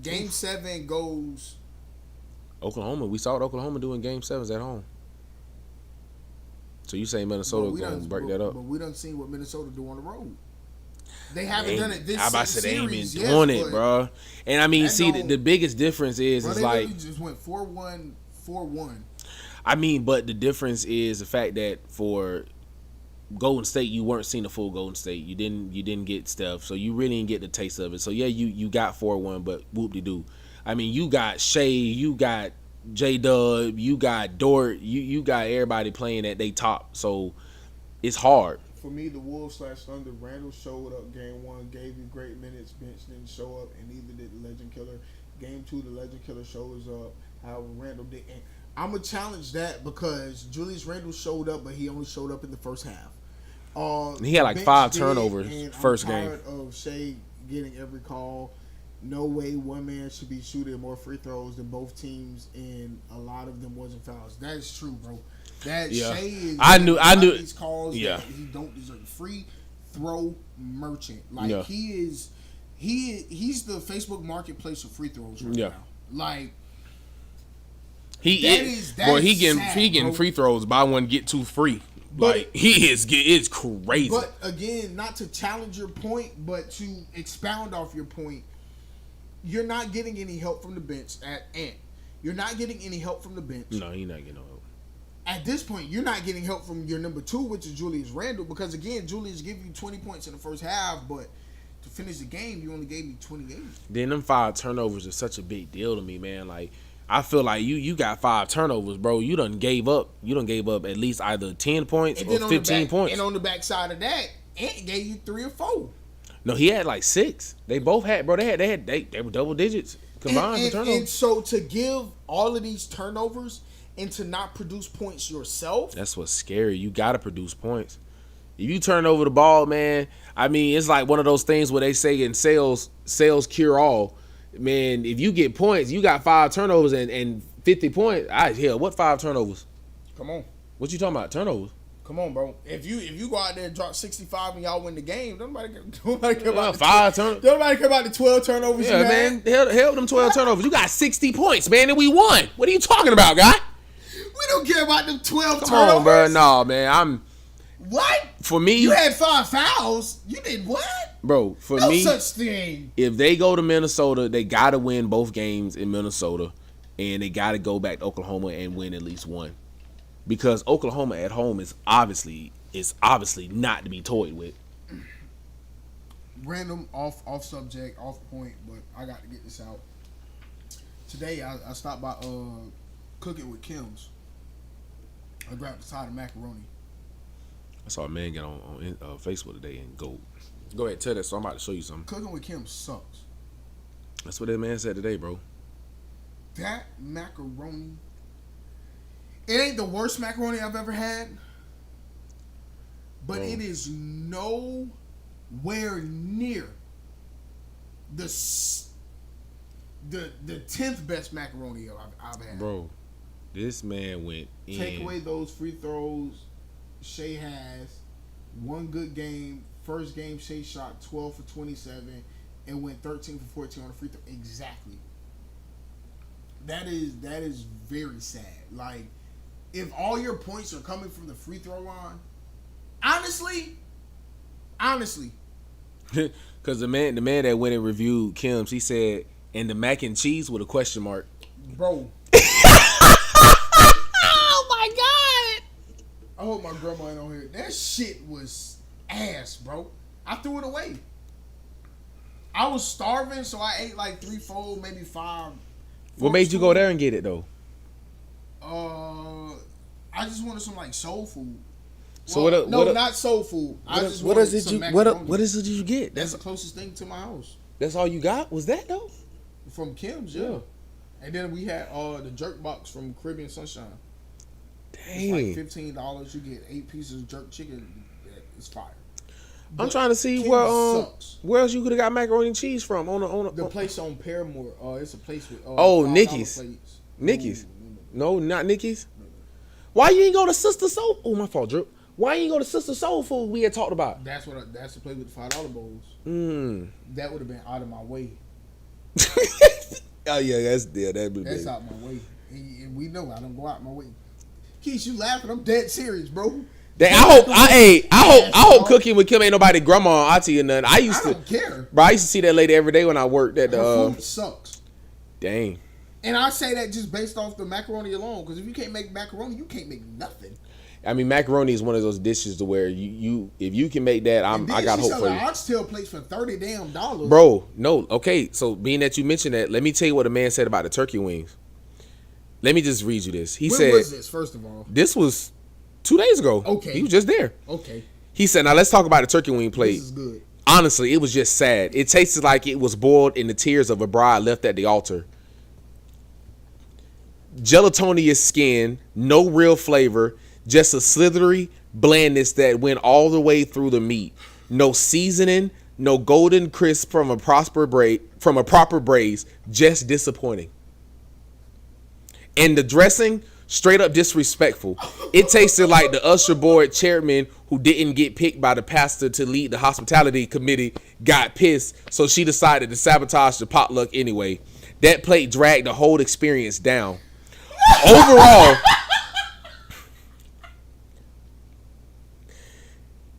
Game 7 goes. Oklahoma. We saw what Oklahoma doing Game 7s at home. So you saying Minnesota going to break that up? But we done seen what Minnesota do on the road. They haven't done it this series. They ain't been doing it, bro. And I mean, see, the biggest difference is they like just went 4-1, 4-1. I mean, but the difference is the fact that for Golden State, you weren't seeing the full Golden State. You didn't get Steph, so you really didn't get the taste of it. So yeah, you got 4-1, but whoop-de-doo. I mean, you got Shea, you got J-Dub, you got Dort, you got everybody playing at they top. So it's hard. For me, the Wolves/Thunder, Randall showed up game 1, gave you great minutes, bench didn't show up, and neither did the Legend Killer. Game 2, the Legend Killer shows up, however Randall didn't. I'm going to challenge that because Julius Randle showed up, but he only showed up in the first half. He had like 5 turnovers first game. I'm tired of Shea getting every call. No way one man should be shooting more free throws than both teams, and a lot of them wasn't fouls. That is true, bro. That Shea is I knew these calls that he don't deserve. Free throw merchant. Like he's the Facebook marketplace of free throws right now. Like he getting free throws. Buy one get 2 free. Like it's crazy. But again, not to challenge your point, but to expound off your point, you're not getting any help from the bench at Ant. You're not getting any help from the bench. No, you're not getting no help. At this point, you're not getting help from your number 2, which is Julius Randle, because again, Julius gave you 20 points in the first half, but to finish the game, you only gave me 28. Then them 5 turnovers is such a big deal to me, man. Like I feel like you got 5 turnovers, bro. You done gave up at least either 10 points or 15 points. And on the backside of that, Ant gave you 3 or 4. No, he had like 6. They both had, bro. They were double digits combined for turnovers. And so to give all of these turnovers and to not produce points yourself, that's what's scary. You got to produce points. If you turn over the ball, man, I mean, it's like one of those things where they say in sales cure all. Man, if you get points, you got 5 turnovers and 50 points. What 5 turnovers? Come on. What you talking about? Turnovers? Come on, bro. If you go out there and drop 65 and y'all win the game, nobody care about the 5 turnovers. Nobody care about the 12 turnovers. Yeah, man. Hell them 12 turnovers. You got 60 points, man, and we won. What are you talking about, guy? We don't care about them 12 turnovers. Come on, bro. No, man. What? For me, you had 5 fouls. You did what? Bro, for me, no such thing. If they go to Minnesota, they got to win both games in Minnesota, and they got to go back to Oklahoma and win at least one, because Oklahoma at home is obviously not to be toyed with. Random off subject, off point, but I got to get this out. Today I stopped by Cooking with Kim's. I grabbed a side of macaroni. I saw a man get on Facebook today and go ahead, tell that. So I'm about to show you something. Cooking with Kim sucks. That's what that man said today, bro. That macaroni, it ain't the worst macaroni I've ever had, but it is nowhere near the 10th best macaroni I've had. Bro, this man went in. Take away those free throws Shea has. one good game. First game, Shea shot 12 for 27 and went 13 for 14 on the free throw. Exactly. That is very sad. Like, if all your points are coming from the free throw line, honestly, because the man that went and reviewed Kim's, he said, and the mac and cheese with a question mark. Bro. Oh my God. I hope my grandma ain't on here. That shit was ass, bro. I threw it away. I was starving, so I ate like 3, 4, maybe 5. What made you go there and get it though? I just wanted some like soul food. So well, not soul food. What is it you get? That's the closest thing to my house. That's all you got? Was that though? From Kim's, yeah. And then we had the jerk box from Caribbean Sunshine. Dang. It's like $15. You get 8 pieces of jerk chicken. It's fire. I'm trying to see where else you could have got macaroni and cheese from on the place on Paramore. It's a place with Nikki's. Nikki's. No, not Nikki's. Why you ain't go to Sister Soul? Oh, my fault, Drip. Why you ain't go to Sister Soul Food we had talked about? That's the place with the $5 bowls. That would have been out of my way. Oh yeah, that's out my way. And we know I don't go out my way. Keith, you laughing? I'm dead serious, bro. I hope cooking with Kim ain't nobody grandma or auntie or nothing. I don't care. Bro, I used to see that lady every day when I worked at the her food sucks. Dang. And I say that just based off the macaroni alone, because if you can't make macaroni, you can't make nothing. I mean, macaroni is one of those dishes to where you if you can make that, I got hope for you. Oxtail plates for $30 damn. Bro, no, okay. So being that you mentioned that, let me tell you what a man said about the turkey wings. Let me just read you this. He said, when was this? First of all, this was 2 days ago. Okay, he was just there. Okay. He said, now let's talk about the turkey wing plate. This is good. Honestly, it was just sad. It tasted like it was boiled in the tears of a bride left at the altar. Gelatinous skin, no real flavor, just a slithery blandness that went all the way through the meat. No seasoning, no golden crisp from a proper braise, just disappointing. And the dressing, straight up disrespectful. It tasted like the usher board chairman who didn't get picked by the pastor to lead the hospitality committee got pissed, so she decided to sabotage the potluck anyway. That plate dragged the whole experience down. Overall,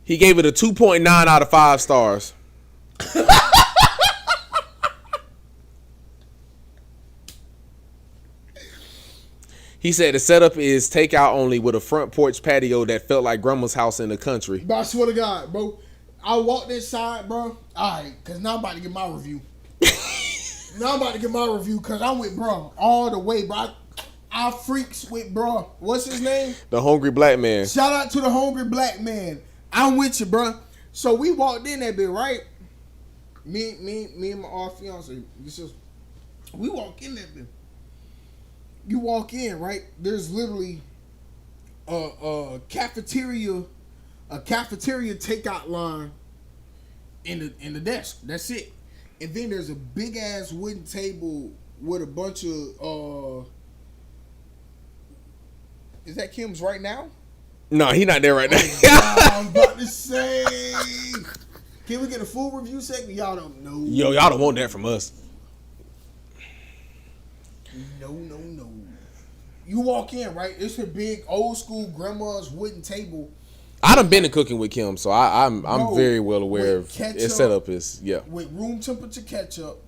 he gave it a 2.9 out of 5 stars. He said the setup is takeout only with a front porch patio that felt like grandma's house in the country. But I swear to God, bro, I walked inside, bro. All right, because now I'm about to get my review. Because I went, bro, all the way, bro. I freaks with, bro. What's his name? The Hungry Black Man. Shout out to the Hungry Black Man. I'm with you, bro. So we walked in that bit, right? Me and our fiance. We walk in that bit. You walk in, right? There's literally a cafeteria takeout line in the desk. That's it. And then there's a big ass wooden table with a bunch of is that Kim's right now? No, he not there right now. I was about to say, can we get a full review segment? Y'all don't know. Yo, y'all don't want that from us. No. You walk in, right? It's a big old school grandma's wooden table. I done been to Cooking with Kim, so I'm very well aware of ketchup, its setup is with room temperature ketchup,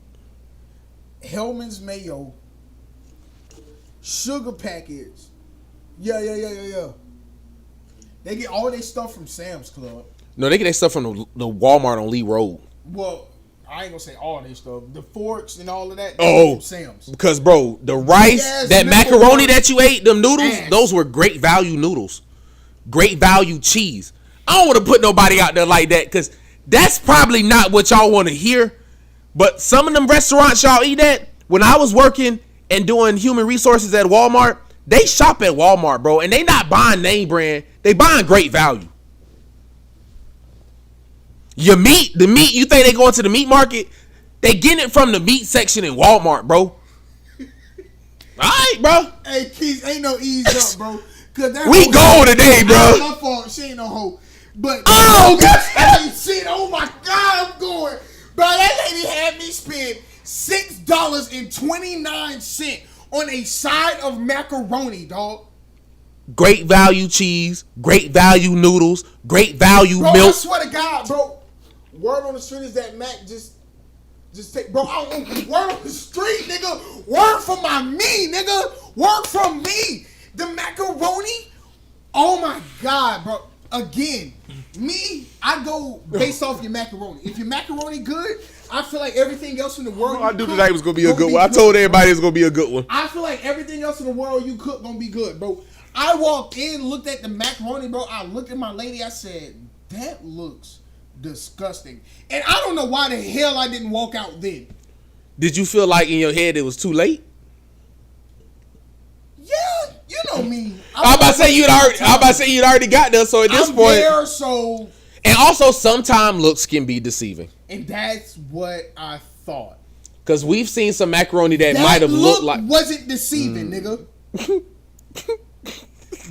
Hellman's mayo, sugar packets. Yeah. They get all their stuff from Sam's Club. No, they get their stuff from the Walmart on Lee Road. Well, I ain't gonna say all their stuff. The forks and all of that. Oh, from Sam's. Because bro, the rice, that macaroni that you ate, them noodles, those were great value noodles. Great value cheese. I don't want to put nobody out there like that because that's probably not what y'all want to hear. But some of them restaurants y'all eat at, when I was working and doing human resources at Walmart, they shop at Walmart, bro, and they not buying name brand. They buying great value. The meat, you think they going to the meat market? They getting it from the meat section in Walmart, bro. All right, bro. Hey, Keith, ain't no ease up, bro. We go today, bro. My fault. She ain't no hoe. But Oh, God. I mean, shit. Oh my God, I'm going. Bro, that lady had me spend $6.29 on a side of macaroni, dog. Great value cheese, great value noodles, great value Bro, I milk. swear to God, bro. Word on the street is that Mac just take, bro. I don't, word on the street, nigga. Word from my me, nigga. Word from me. The macaroni. Oh my God, bro. Again, me, I go based off your macaroni. If your macaroni good, I feel like everything else in the world. I knew tonight was gonna be a good one. I told everybody it was gonna be a good one. I feel like everything else in the world you cook gonna be good, bro. I walked in, looked at the macaroni, bro. I looked at my lady. I said, "That looks disgusting." And I don't know why the hell I didn't walk out then. Did you feel like in your head it was too late? Yeah, you know me. I'm about to say you'd already got there. So at this point, there, so and also sometimes looks can be deceiving. And that's what I thought. Cause we've seen some macaroni that might have looked like wasn't deceiving, nigga.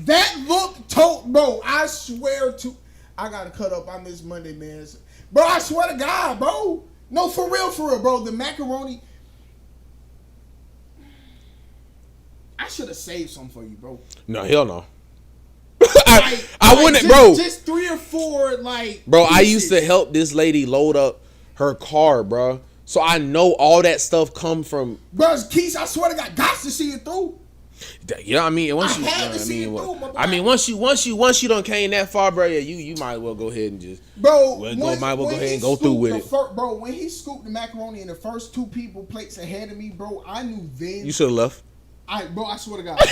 That look told, bro. I swear to, I gotta cut up on this Monday, man. Bro, I swear to God, bro. No, for real, bro. The macaroni. I should have saved some for you, bro. No, hell no. I wouldn't, bro. Just 3 or 4, like. Bro, pieces. I used to help this lady load up her car, bro. So I know all that stuff come from. Bro, Keith, I swear to God, got to see it through. You know what I mean? Once you done came that far, bro, yeah, you might as well go ahead and just go ahead and go through with it. Bro, when he scooped the macaroni and the first 2 people plates ahead of me, bro, I knew then. You should have left. I swear to God, bro.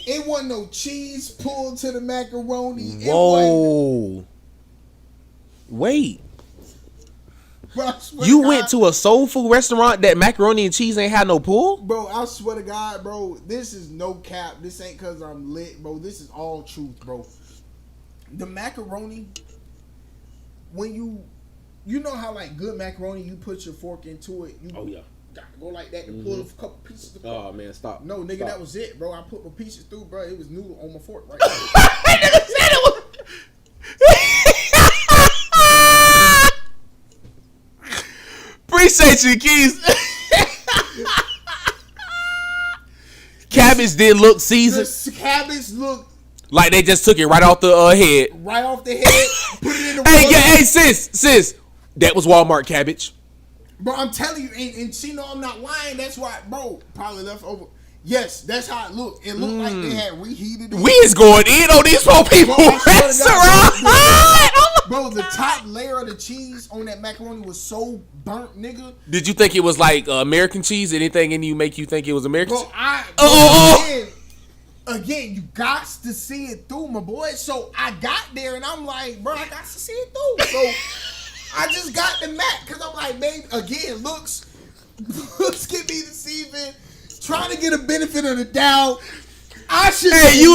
It wasn't no cheese pulled to the macaroni. Whoa. Wait. Bro, you went to a soul food restaurant that macaroni and cheese ain't had no pull? Bro, I swear to God, bro, this is no cap. This ain't because I'm lit, bro. This is all truth, bro. The macaroni, when you know how, like, good macaroni, you put your fork into it. Oh, yeah. Gotta go like that to pull a couple pieces of Oh, man, stop. No, nigga, stop. That was it, bro. I put my pieces through, bro. It was noodle on my fork right Appreciate you, Keys. Cabbage did look seasoned. The cabbage looked like they just took it right off the head. Right off the head. Put it in the hey, sis. That was Walmart cabbage. Bro, I'm telling you, and she know I'm not lying. That's why, bro, probably left over. Yes, that's how it looked. It looked like they had reheated it. We is going in on these poor people restaurant. Bro, the top layer of the cheese on that macaroni was so burnt, nigga. Did you think it was like American cheese? Anything in you make you think it was American cheese? Again, you got to see it through, my boy. So I got there and I'm like, bro, I got to see it through. So I just got the Mac because I'm like, babe, again, looks can be deceiving. Trying to get a benefit of the doubt. I should. Hey, you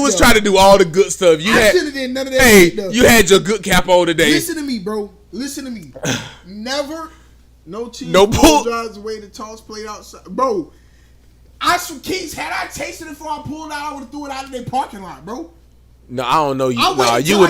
was trying to do all the good stuff. I should have did none of that. Hey, you had your good cap on today. Listen to me, bro. Listen to me. Never, no cheese. No pull. Drives away the toss plate outside, bro. Keys, had I tasted it before I pulled out, I would have threw it out of their parking lot, bro. No, I don't know you. I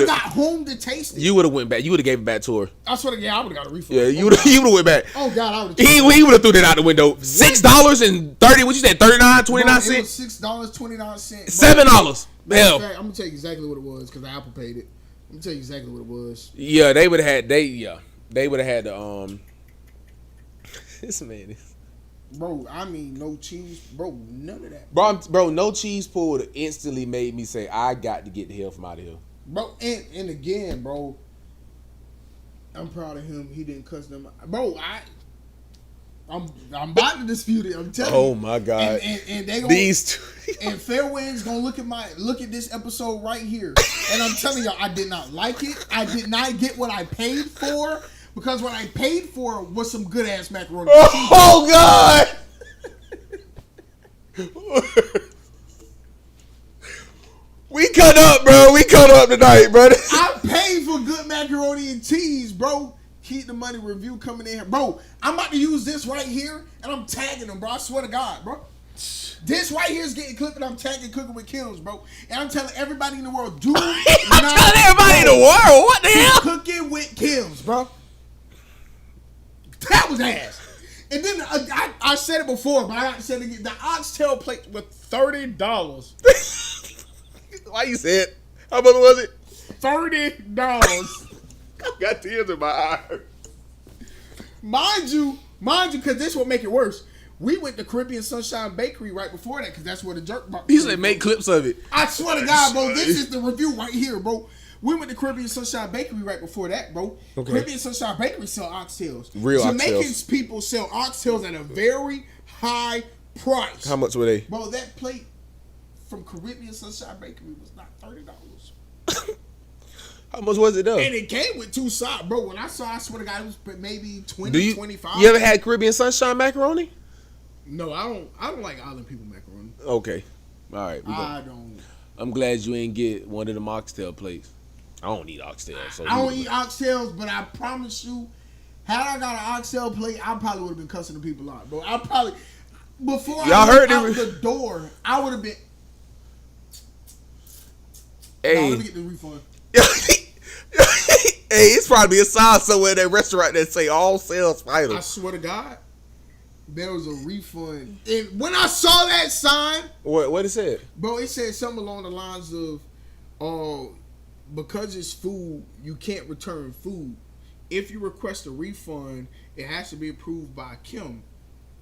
got home to taste it. You would have went back. You would have gave it back to her. I swear to God, I would have got a refund. Yeah, you would have went back. Oh God, I would have. He would have threw that out the window. $6.30. What you said? 39.29 cents. $6.29. $7. Hell, I'm gonna tell you exactly what it was because Apple paid it. I'm gonna tell you exactly what it was. Yeah, they would have had. They would have had the This man is. Bro, I mean, no cheese. Bro, none of that. Bro, no cheese pull would have instantly made me say, I got to get the hell from out of here. Bro, and again, bro, I'm proud of him. He didn't cuss them. Bro, I'm about to dispute it. I'm telling you. Oh my God. And they gonna, these two. And Fairwind's gonna look at this episode right here. And I'm telling y'all, I did not like it. I did not get what I paid for. Because what I paid for was some good ass macaroni. Oh God! We cut up, bro. We cut up tonight, bro. I paid for good macaroni and cheese, bro. Keep the money review coming in here, bro. I'm about to use this right here, and I'm tagging them, bro. I swear to God, bro. This right here is getting clipped, and I'm tagging Cooking with Kills, bro. And I'm telling everybody in the world, do I'm telling everybody in the world, what the hell? Cooking with Kills, bro. That was ass. And then I said it before, but I got to say it again. The oxtail plate was $30. Why you said? How much was it? $30. I got tears in my eyes. Mind you, because this will make it worse. We went to Caribbean Sunshine Bakery right before that because that's where the jerk box. He said make clips of it. I swear to God, bro, this is the review right here, bro. We went to Caribbean Sunshine Bakery right before that, bro. Okay. Caribbean Sunshine Bakery sell oxtails. Real Jamaican oxtails. people sell oxtails at a very high price. How much were they? Bro, that plate from Caribbean Sunshine Bakery was not $30. How much was it though? And it came with 2 sides, bro. When I saw, I swear to God, it was maybe 20, 25. You ever had Caribbean Sunshine macaroni? No, I don't like island people macaroni. Okay. All right. I don't. I'm glad you ain't get one of them oxtail plates. I don't eat oxtails. So I don't eat oxtails, but I promise you, had I got an oxtail plate, I probably would have been cussing the people out, bro. I probably, before y'all I heard out the door, I would have been. Hey. No, let me get the refund. Hey, it's probably a sign somewhere in that restaurant that say all sales final. I swear to God, there was a refund. And when I saw that sign, what it said? Bro, it said something along the lines of, because it's food, you can't return food. If you request a refund, it has to be approved by Kim.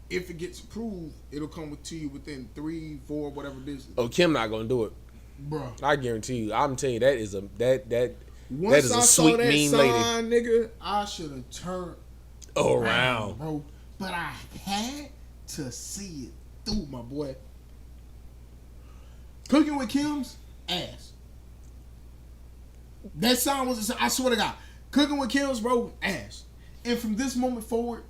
If it gets approved, it'll come to you within 3, 4, whatever it is. Oh, Kim not gonna do it, bro. I guarantee you. I'm telling you, that is a Once is I a saw sweet that mean sign, lady. nigga, I should have turned around, bro. But I had to see it through, my boy. Cooking with Kim's ass. That sign was, I swear to God, Cooking with Kim's, bro, ass. And from this moment forward,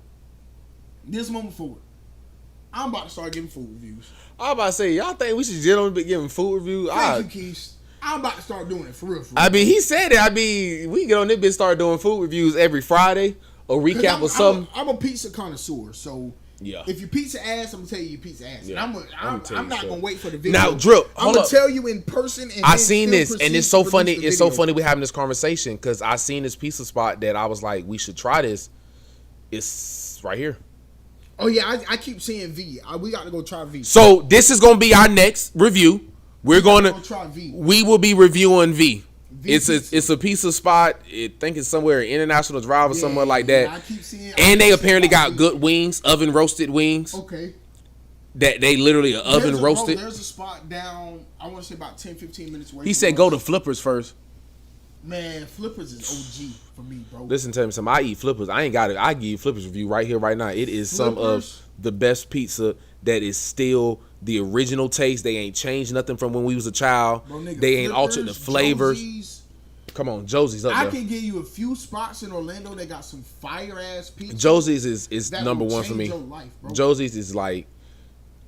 I'm about to start giving food reviews. I'm about to say, y'all think we should generally be giving food reviews? Thank you, Keith. I'm about to start doing it for real. I mean, he said it. I mean, we get on this bitch, start doing food reviews every Friday, or recap or something. I'm a pizza connoisseur, so yeah. If you pizza ass, I'm gonna tell you pizza ass. Yeah. And I'm not gonna wait for the video. Now, Drip, I'm gonna tell you in person. And I seen this, and it's so funny. It's so video. funny we having this conversation because I seen this pizza spot that I was like, we should try this. It's right here. Oh yeah, I keep seeing V. We got to go try V. So this is gonna be our next review. We're gonna try V. We will be reviewing V. It's pizza. a pizza spot. I think it's somewhere in International Drive or somewhere like that. I keep seeing. And they apparently got good wings, oven roasted wings. Okay. That they literally are oven roasted. There's a spot down, I want to say about 10-15 minutes away. He said go to Flippers first. Man, Flippers is OG for me, bro. Listen to me, I eat Flippers. I ain't got it. I give you Flippers review right here, right now. It is some of the best pizza that is still the original taste. They ain't changed nothing from when we was a child. Bro, nigga, they ain't altered the flavors. Josie's, come on, Josie's up there. I can give you a few spots in Orlando that got some fire ass pizza. Josie's is number one for me. Your life, bro. Josie's is like,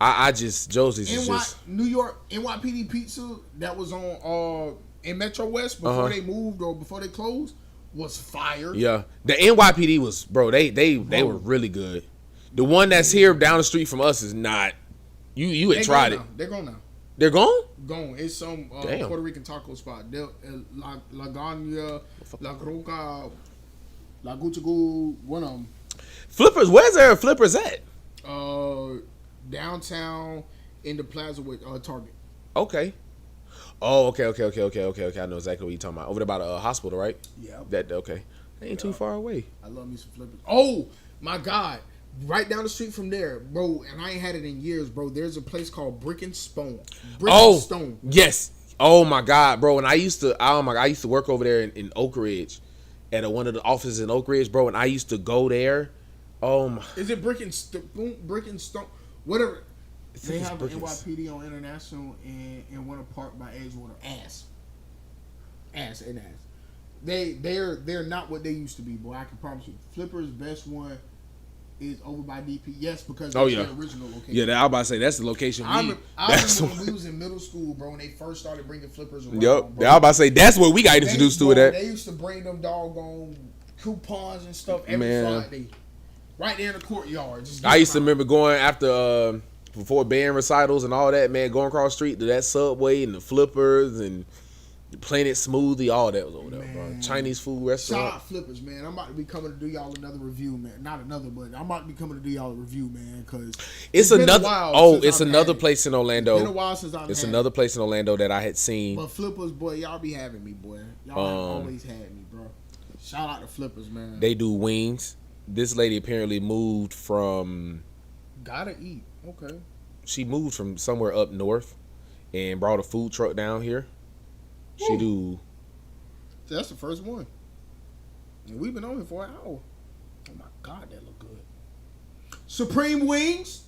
Josie's is just New York NYPD Pizza that was on in Metro West before they moved or before they closed was fire. Yeah, the NYPD was, bro. They were really good. The one that's here down the street from us is not. You had tried it. They're gone now. They're gone. Gone. It's some Puerto Rican taco spot. La Ganya, La Groca, La Guchagu, one of them. Flippers. Where's there a Flippers at? Downtown in the plaza with Target. Okay. Oh, okay. I know exactly what you're talking about. Over there by the hospital, right? Yeah. That okay. That ain't too far away. I love me some Flippers. Oh my God. Right down the street from there, bro, and I ain't had it in years, bro. There's a place called Brick and Stone. Stone. Yes. Oh my God, bro. And I used to work over there in Oak Ridge, at one of the offices in Oak Ridge, bro. And I used to go there. Oh my. Is it Brick and Stone? Whatever. They have an NYPD on International and Winter Park by Edgewater. Ass. They're not what they used to be, boy. I can promise you. Flipper's best one is over by DP. Yes, because that's the original location. Yeah, I was about to say that's the location. I remember when we was in middle school, bro, when they first started bringing Flippers around. Yep. I was about to say that's where we got introduced to it at. They used to bring them doggone coupons and stuff every Friday. Right there in the courtyard. I used to remember going after before band recitals and all that, man, going across the street to that Subway and the Flippers and the Planet Smoothie, all that was over there, bro. Chinese food restaurant. Shout out Flippers, man. I'm about to be coming to do y'all another review, man. Not another, but I'm about to be coming to do y'all a review, man, because it's another. It's another place in Orlando. It's been a while since I've It's another place in Orlando that I had seen. But Flippers, boy, y'all be having me, boy. Y'all have always had me, bro. Shout out to Flippers, man. They do wings. This lady apparently moved from. Gotta eat. Okay. She moved from somewhere up north and brought a food truck down here. Ooh. She do. That's the first one. And we've been on here for an hour. Oh my God, that look good. Supreme Wings.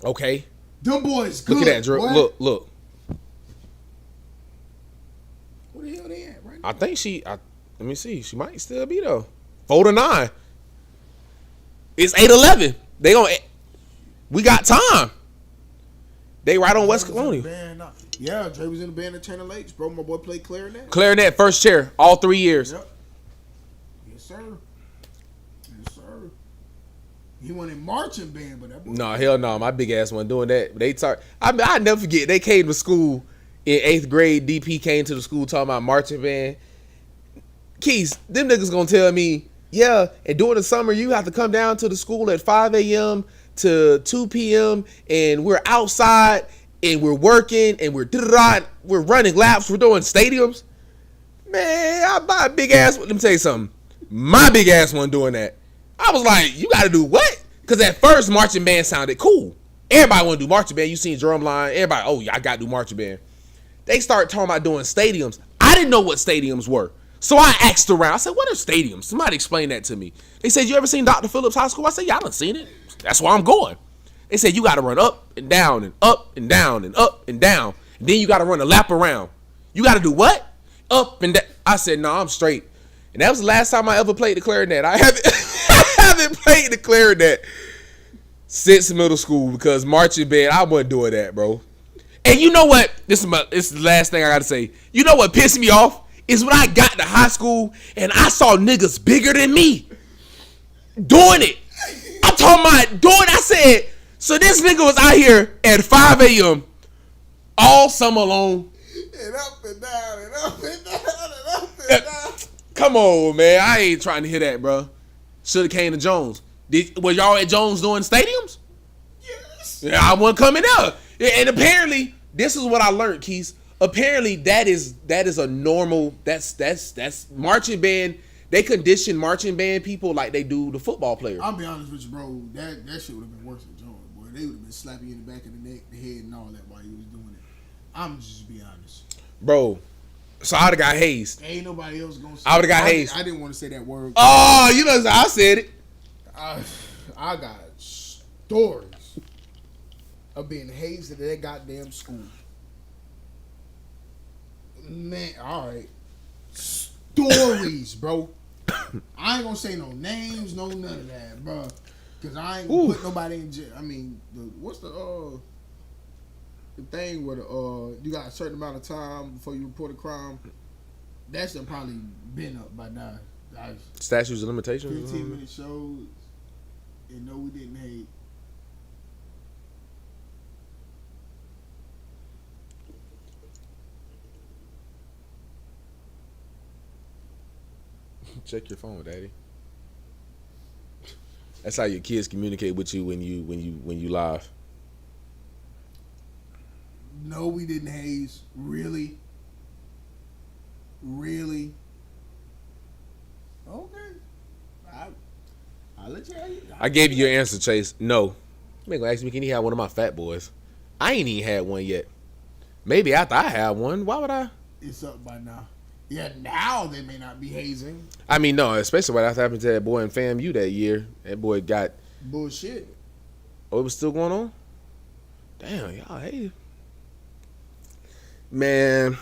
Okay. Them boys good. Look at that, Drew. Boy. Look. Where the hell they at right now? I think let me see. She might still be though. 4-9. It's 8-11. We got time. They right on West Colonial. Yeah, Dre was in the band at Turner Lakes, bro. My boy played clarinet. Clarinet, first chair, all 3 years. Yep. Yes, sir. Yes, sir. He went in marching band, but that boy. No, hell no. My big ass wasn't doing that. They I never forget. They came to school in 8th grade. DP came to the school talking about marching band. Keys, them niggas gonna tell me, yeah, and during the summer you have to come down to the school at 5 a.m. to 2 p.m. and we're outside and we're working and we're running laps, we're doing stadiums. Man, my big ass, let me tell you something. My big ass wasn't doing that. I was like, you gotta do what? Because at first marching band sounded cool. Everybody want to do marching band. You seen drumline, everybody, oh yeah, I gotta do marching band. They start talking about doing stadiums. I didn't know what stadiums were. So I asked around. I said, what are stadiums? Somebody explain that to me. They said, you ever seen Dr. Phillips High School? I said, yeah, I done seen it. That's where I'm going. They said, you got to run up and down and up and down and up and down. And then you got to run a lap around. You got to do what? Up and down. I said, no, I'm straight. And that was the last time I ever played the clarinet. I haven't played the clarinet since middle school because marching band, I wasn't doing that, bro. And you know what? This is the last thing I got to say. You know what pissed me off? Is when I got to high school and I saw niggas bigger than me doing it. I'm talking about doing it. I said, so this nigga was out here at 5 a.m. all summer long. And up and down and up and down and up and down. Come on, man. I ain't trying to hear that, bro. Should have came to Jones. Was y'all at Jones doing stadiums? Yes. Yeah, I wasn't coming out. And apparently, this is what I learned, Keys. Apparently that is a normal, that's marching band. They condition marching band people like they do the football players. I'll be honest with you, bro. That shit would have been worse than Jones, boy. They would have been slapping you in the back of the neck, the head, and all that while you was doing it. I'm just be honest, bro. So I would have got hazed. Ain't nobody else gonna say I would have got hazed. I didn't want to say that word. Oh, you know, I said it. I got stories of being hazed at that goddamn school. Man, all right. Stories, bro. I ain't gonna say no names, no none of that, bro. Because I ain't gonna put nobody in jail. I mean, what's the thing where you got a certain amount of time before you report a crime? That's probably been up by now. Statutes of limitations. 15-minute shows, and no, we didn't hate. Check your phone, Daddy. That's how your kids communicate with you when you live. No, we didn't haze. Really? Okay. I'll let you have it. I gave you your answer, Chase. No. You gonna ask me, can he have one of my fat boys? I ain't even had one yet. Maybe after I have one. Why would I? It's up by now. Yeah, now they may not be hazing. I mean, no, especially what happened to that boy in FAMU that year. That boy got bullshit. Oh, it was still going on? Damn, y'all hate it. Man,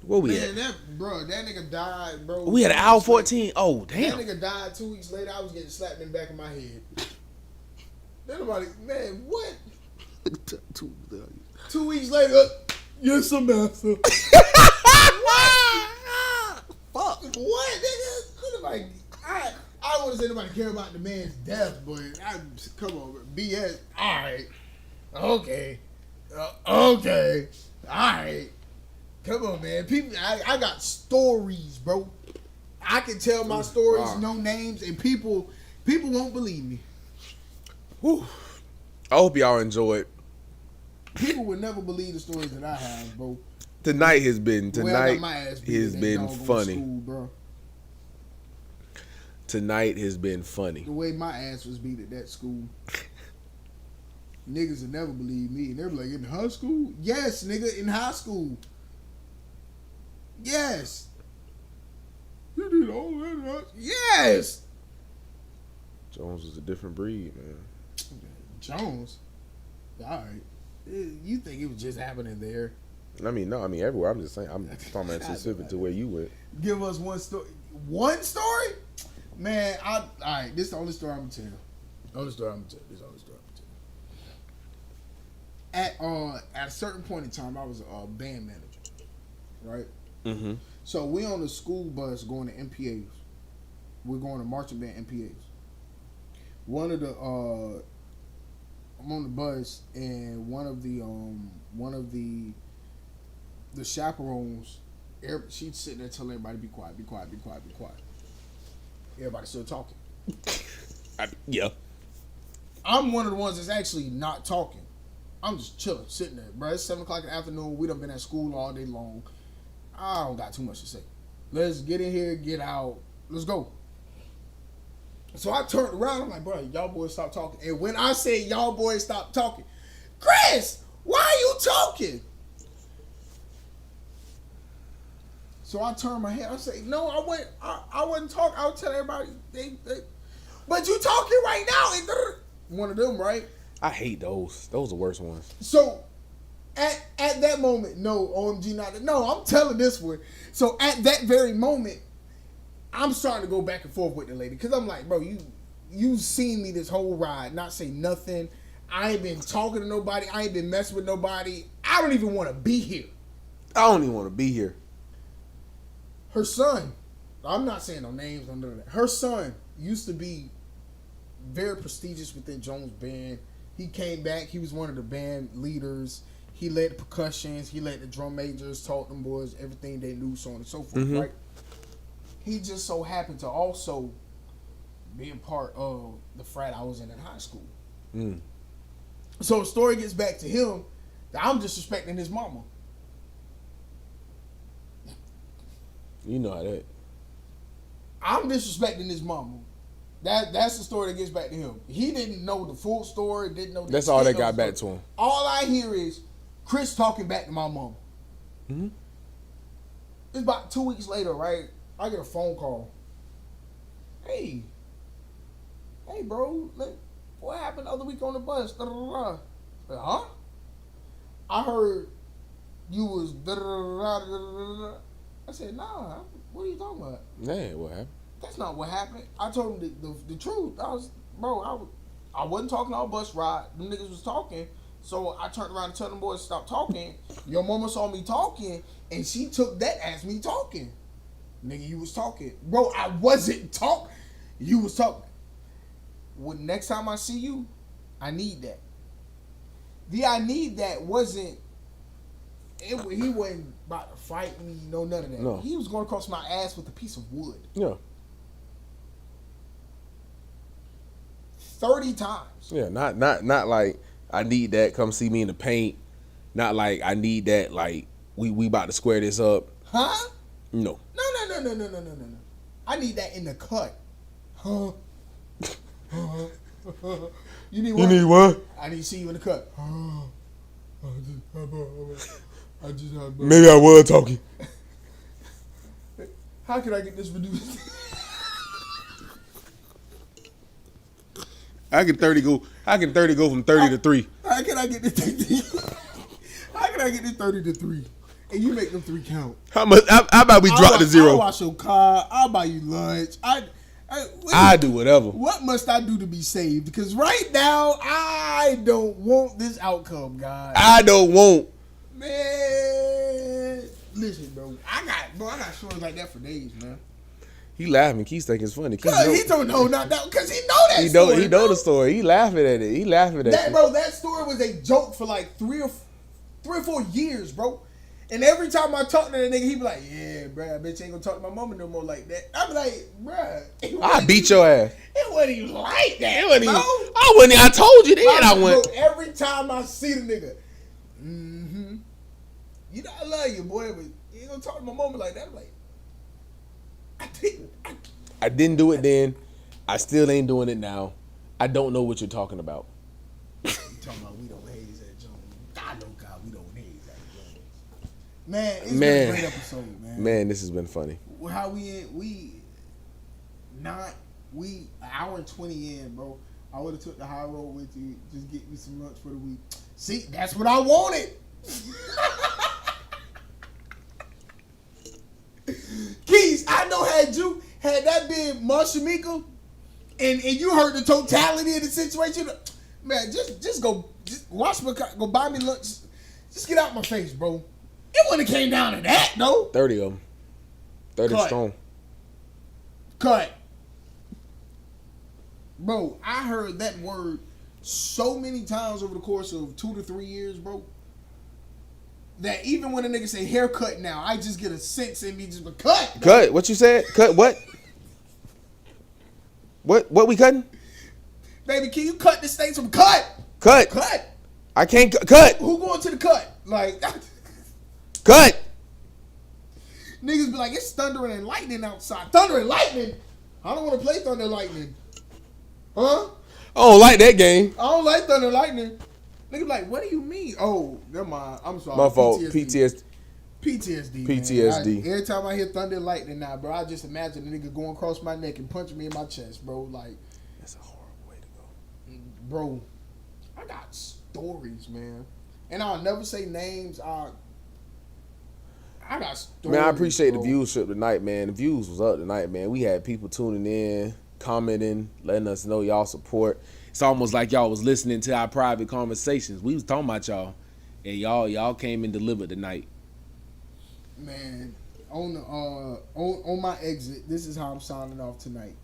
what we at? That nigga died, bro. We had an hour 14. Oh, damn. That nigga died 2 weeks later. I was getting slapped in the back of my head. Then nobody, man, what? 2 weeks later, yes, sir, master. Fuck. What, nigga? I don't want to say nobody care about the man's death, but come on, BS. All right. Okay. Okay. Alright. Come on, man. People, I got stories, bro. I can tell my stories, no names, and people won't believe me. Whew. I hope y'all enjoyed. People would never believe the stories that I have, bro. Tonight has been funny. School, bro. Tonight has been funny. The way my ass was beat at that school. Niggas would never believe me. And they're like, in high school? Yes, nigga, in high school. Yes. You did all that? Yes. Jones was a different breed, man. Jones? Alright. You think it was just happening there? I mean, no, everywhere. I'm just saying. I'm talking about specific to where you went. Give us one story. One story? Man, alright, this is the only story I'm gonna tell. This is the only story I'm gonna tell. At a certain point in time, I was a band manager, right? Mm-hmm. So we on the school bus going to MPAs. We're going to marching band MPAs. I'm on the bus, and one of the chaperones, she's sitting there telling everybody, be quiet, be quiet, be quiet, be quiet. Everybody's still talking. Yeah. I'm one of the ones that's actually not talking. I'm just chilling, sitting there, bro. It's 7 o'clock in the afternoon. We done been at school all day long. I don't got too much to say. Let's get in here, get out. Let's go. So I turned around. I'm like, bro, y'all boys stop talking. And when I say y'all boys stop talking, Chris, why are you talking? So I turned my head. I say, no, I wasn't talking. I was telling everybody, but you talking right now. One of them, right? I hate those. Those are the worst ones. So at that moment, no, OMG, not. No, I'm telling this one. So at that very moment, I'm starting to go back and forth with the lady. Because I'm like, bro, you seen me this whole ride, not say nothing. I ain't been talking to nobody. I ain't been messing with nobody. I don't even want to be here. I don't even want to be here. Her son, I'm not saying no names, none of that. Her son used to be very prestigious within Jones' band. He came back. He was one of the band leaders. He led the percussions. He led the drum majors, taught them boys everything they knew, so on and so forth, right? He just so happened to also be a part of the frat I was in high school. Mm. So the story gets back to him that I'm disrespecting his mama. You know how that. I'm disrespecting his mama. That's the story that gets back to him. He didn't know the full story. Didn't know. That's all that got back to him. All I hear is Chris talking back to my mama. Mm-hmm. It's about 2 weeks later, right? I get a phone call. Hey, bro, what happened the other week on the bus? Da, da, da, da. Huh? I heard you was da, da, da, da, da, da. I said, nah, what are you talking about? Yeah, what happened? That's not what happened. I told him the truth. I wasn't talking on bus ride. Them niggas was talking. So I turned around and told them boys to stop talking. Your mama saw me talking, and she took that as me talking. Nigga, you was talking. Bro, I wasn't talking. You was talking. Well, next time I see you, I need that. The I need that wasn't, he wasn't about to fight me, none of that. No. He was going across my ass with a piece of wood. Yeah. 30 times. Yeah, not like I need that, come see me in the paint. Not like I need that, like we about to square this up. Huh? No. No. I need that in the cut. Huh? You need what? You need what? I need to see you in the cut. Maybe I was talking. How can I get this reduced? I can 30 go from 30 to 3. How can I get this 30? How can I get this 30 to 3? And you make them 3 count. How much? How about we drop to 0? I'll wash your car. I'll buy you lunch. I do whatever. What must I do to be saved? Because right now, I don't want this outcome, guys. I don't want. Man, listen, bro. I got stories like that for days, man. He laughing. Keith think it's funny. Cause he don't know not that. Cause he know that story. He know the story. He laughing at it. He laughing at that, it. bro. That story was a joke for like 3 or 4 years, bro. And every time I talk to that nigga, he be like, "Yeah, bro, I bet you ain't gonna talk to my mama no more like that." I be like, "Bro, I beat your ass." It wasn't even like that. It wasn't bro. even. I wouldn't. I told you then. I went. Bro, every time I see the nigga, you know I love you, boy, but you ain't gonna talk to my mama like that. I'm like, I didn't do it then. I still ain't doing it now. I don't know what you're talking about. You talking about we don't haze at Jones? I know God, we don't haze at Jones. Man, it's been a great episode, man. Man, this has been funny. How we an hour and 20 in, bro. I would have took the high road with you. Just get me some lunch for the week. See, that's what I wanted. Keys, I know had that been Marshamika and you heard the totality of the situation, man, just go watch me, go buy me lunch. Just get out my face, bro. It wouldn't have came down to that, though. 30 of them. 30 Cut. strong. Cut. Bro, I heard that word so many times over the course of 2 to 3 years, bro, that even when a nigga say haircut now, I just get a sense in me just be cut. Cut. What you said? Cut what? What we cutting? Baby, can you cut this thing some cut? Cut. Cut. I can't cut. Who going to the cut? Like Cut. Niggas be like, it's thunder and lightning outside. Thunder and lightning? I don't want to play thunder and lightning. Huh? I don't like that game. I don't like thunder and lightning. Niggas be like, what do you mean? Oh, never mind. I'm sorry. My fault. PTSD. PTSD. Every time I hear thunder and lightning now, bro, I just imagine a nigga going across my neck and punching me in my chest, bro. Like, that's a horrible way to go. Bro, I got stories, man. And I'll never say names. I got stories. Man, I appreciate bro. the viewership tonight, man. The views was up tonight, man. We had people tuning in, commenting, letting us know y'all support. It's almost like y'all was listening to our private conversations. We was talking about y'all, and y'all came and delivered tonight. Man, on my exit, this is how I'm signing off tonight.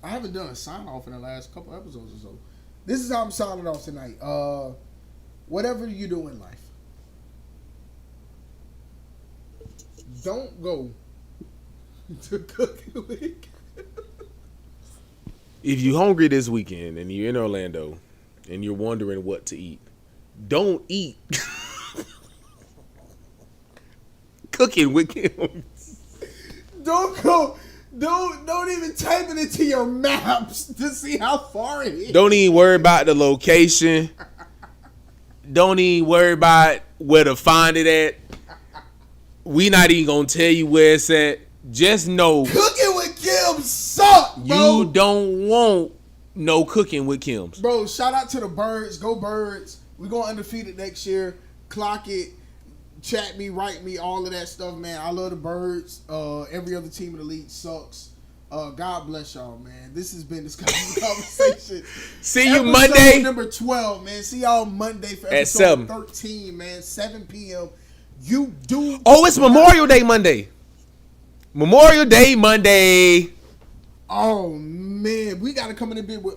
I haven't done a sign off in the last couple episodes or so. This is how I'm signing off tonight. Whatever you do in life, don't go to cooking with. If you're hungry this weekend and you're in Orlando and you're wondering what to eat, don't eat cooking with Kim's. Don't go. Don't even type it into your maps to see how far it is. Don't even worry about the location. Don't even worry about where to find it at. We not even gonna tell you where it's at. Just know cooking with Kim suck, bro. You don't want no cooking with Kim's. Bro, shout out to the Birds. Go Birds. We going undefeated next year. Clock it. Chat me, write me, all of that stuff, man. I love the Birds. Every other team in the league sucks. God bless y'all, man. This has been this conversation. See you episode Monday. Number 12, man. See y'all Monday for at episode 7. 13, man. 7 p.m. You do. Oh, it's Memorial Day Monday. Memorial Day Monday. Oh, man. We got to come in a bit with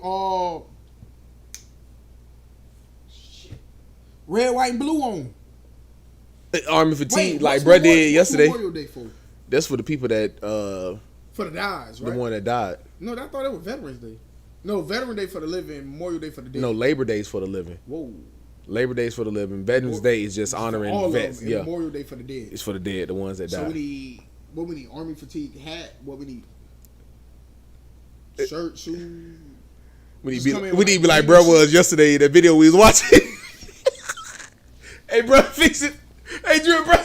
red, white, and blue on. Army fatigue, Wait, like bruh did yesterday. Memorial Day for? That's for the people that For the dies, right? the one that died. No, I thought it was Veterans Day. No, Veteran Day for the living, Memorial Day for the dead. No, Labor Day's for the living. Whoa. Labor Day's for the living. Veterans Day is just honoring all vets. Of them, Yeah. Memorial Day for the dead. It's for the dead, the ones that died. So what we need? Army fatigue hat. What we need? Shirt, shoes. We need to be like bro was yesterday, that video we was watching. Hey, bro, fix it. Hey, Drew, bro.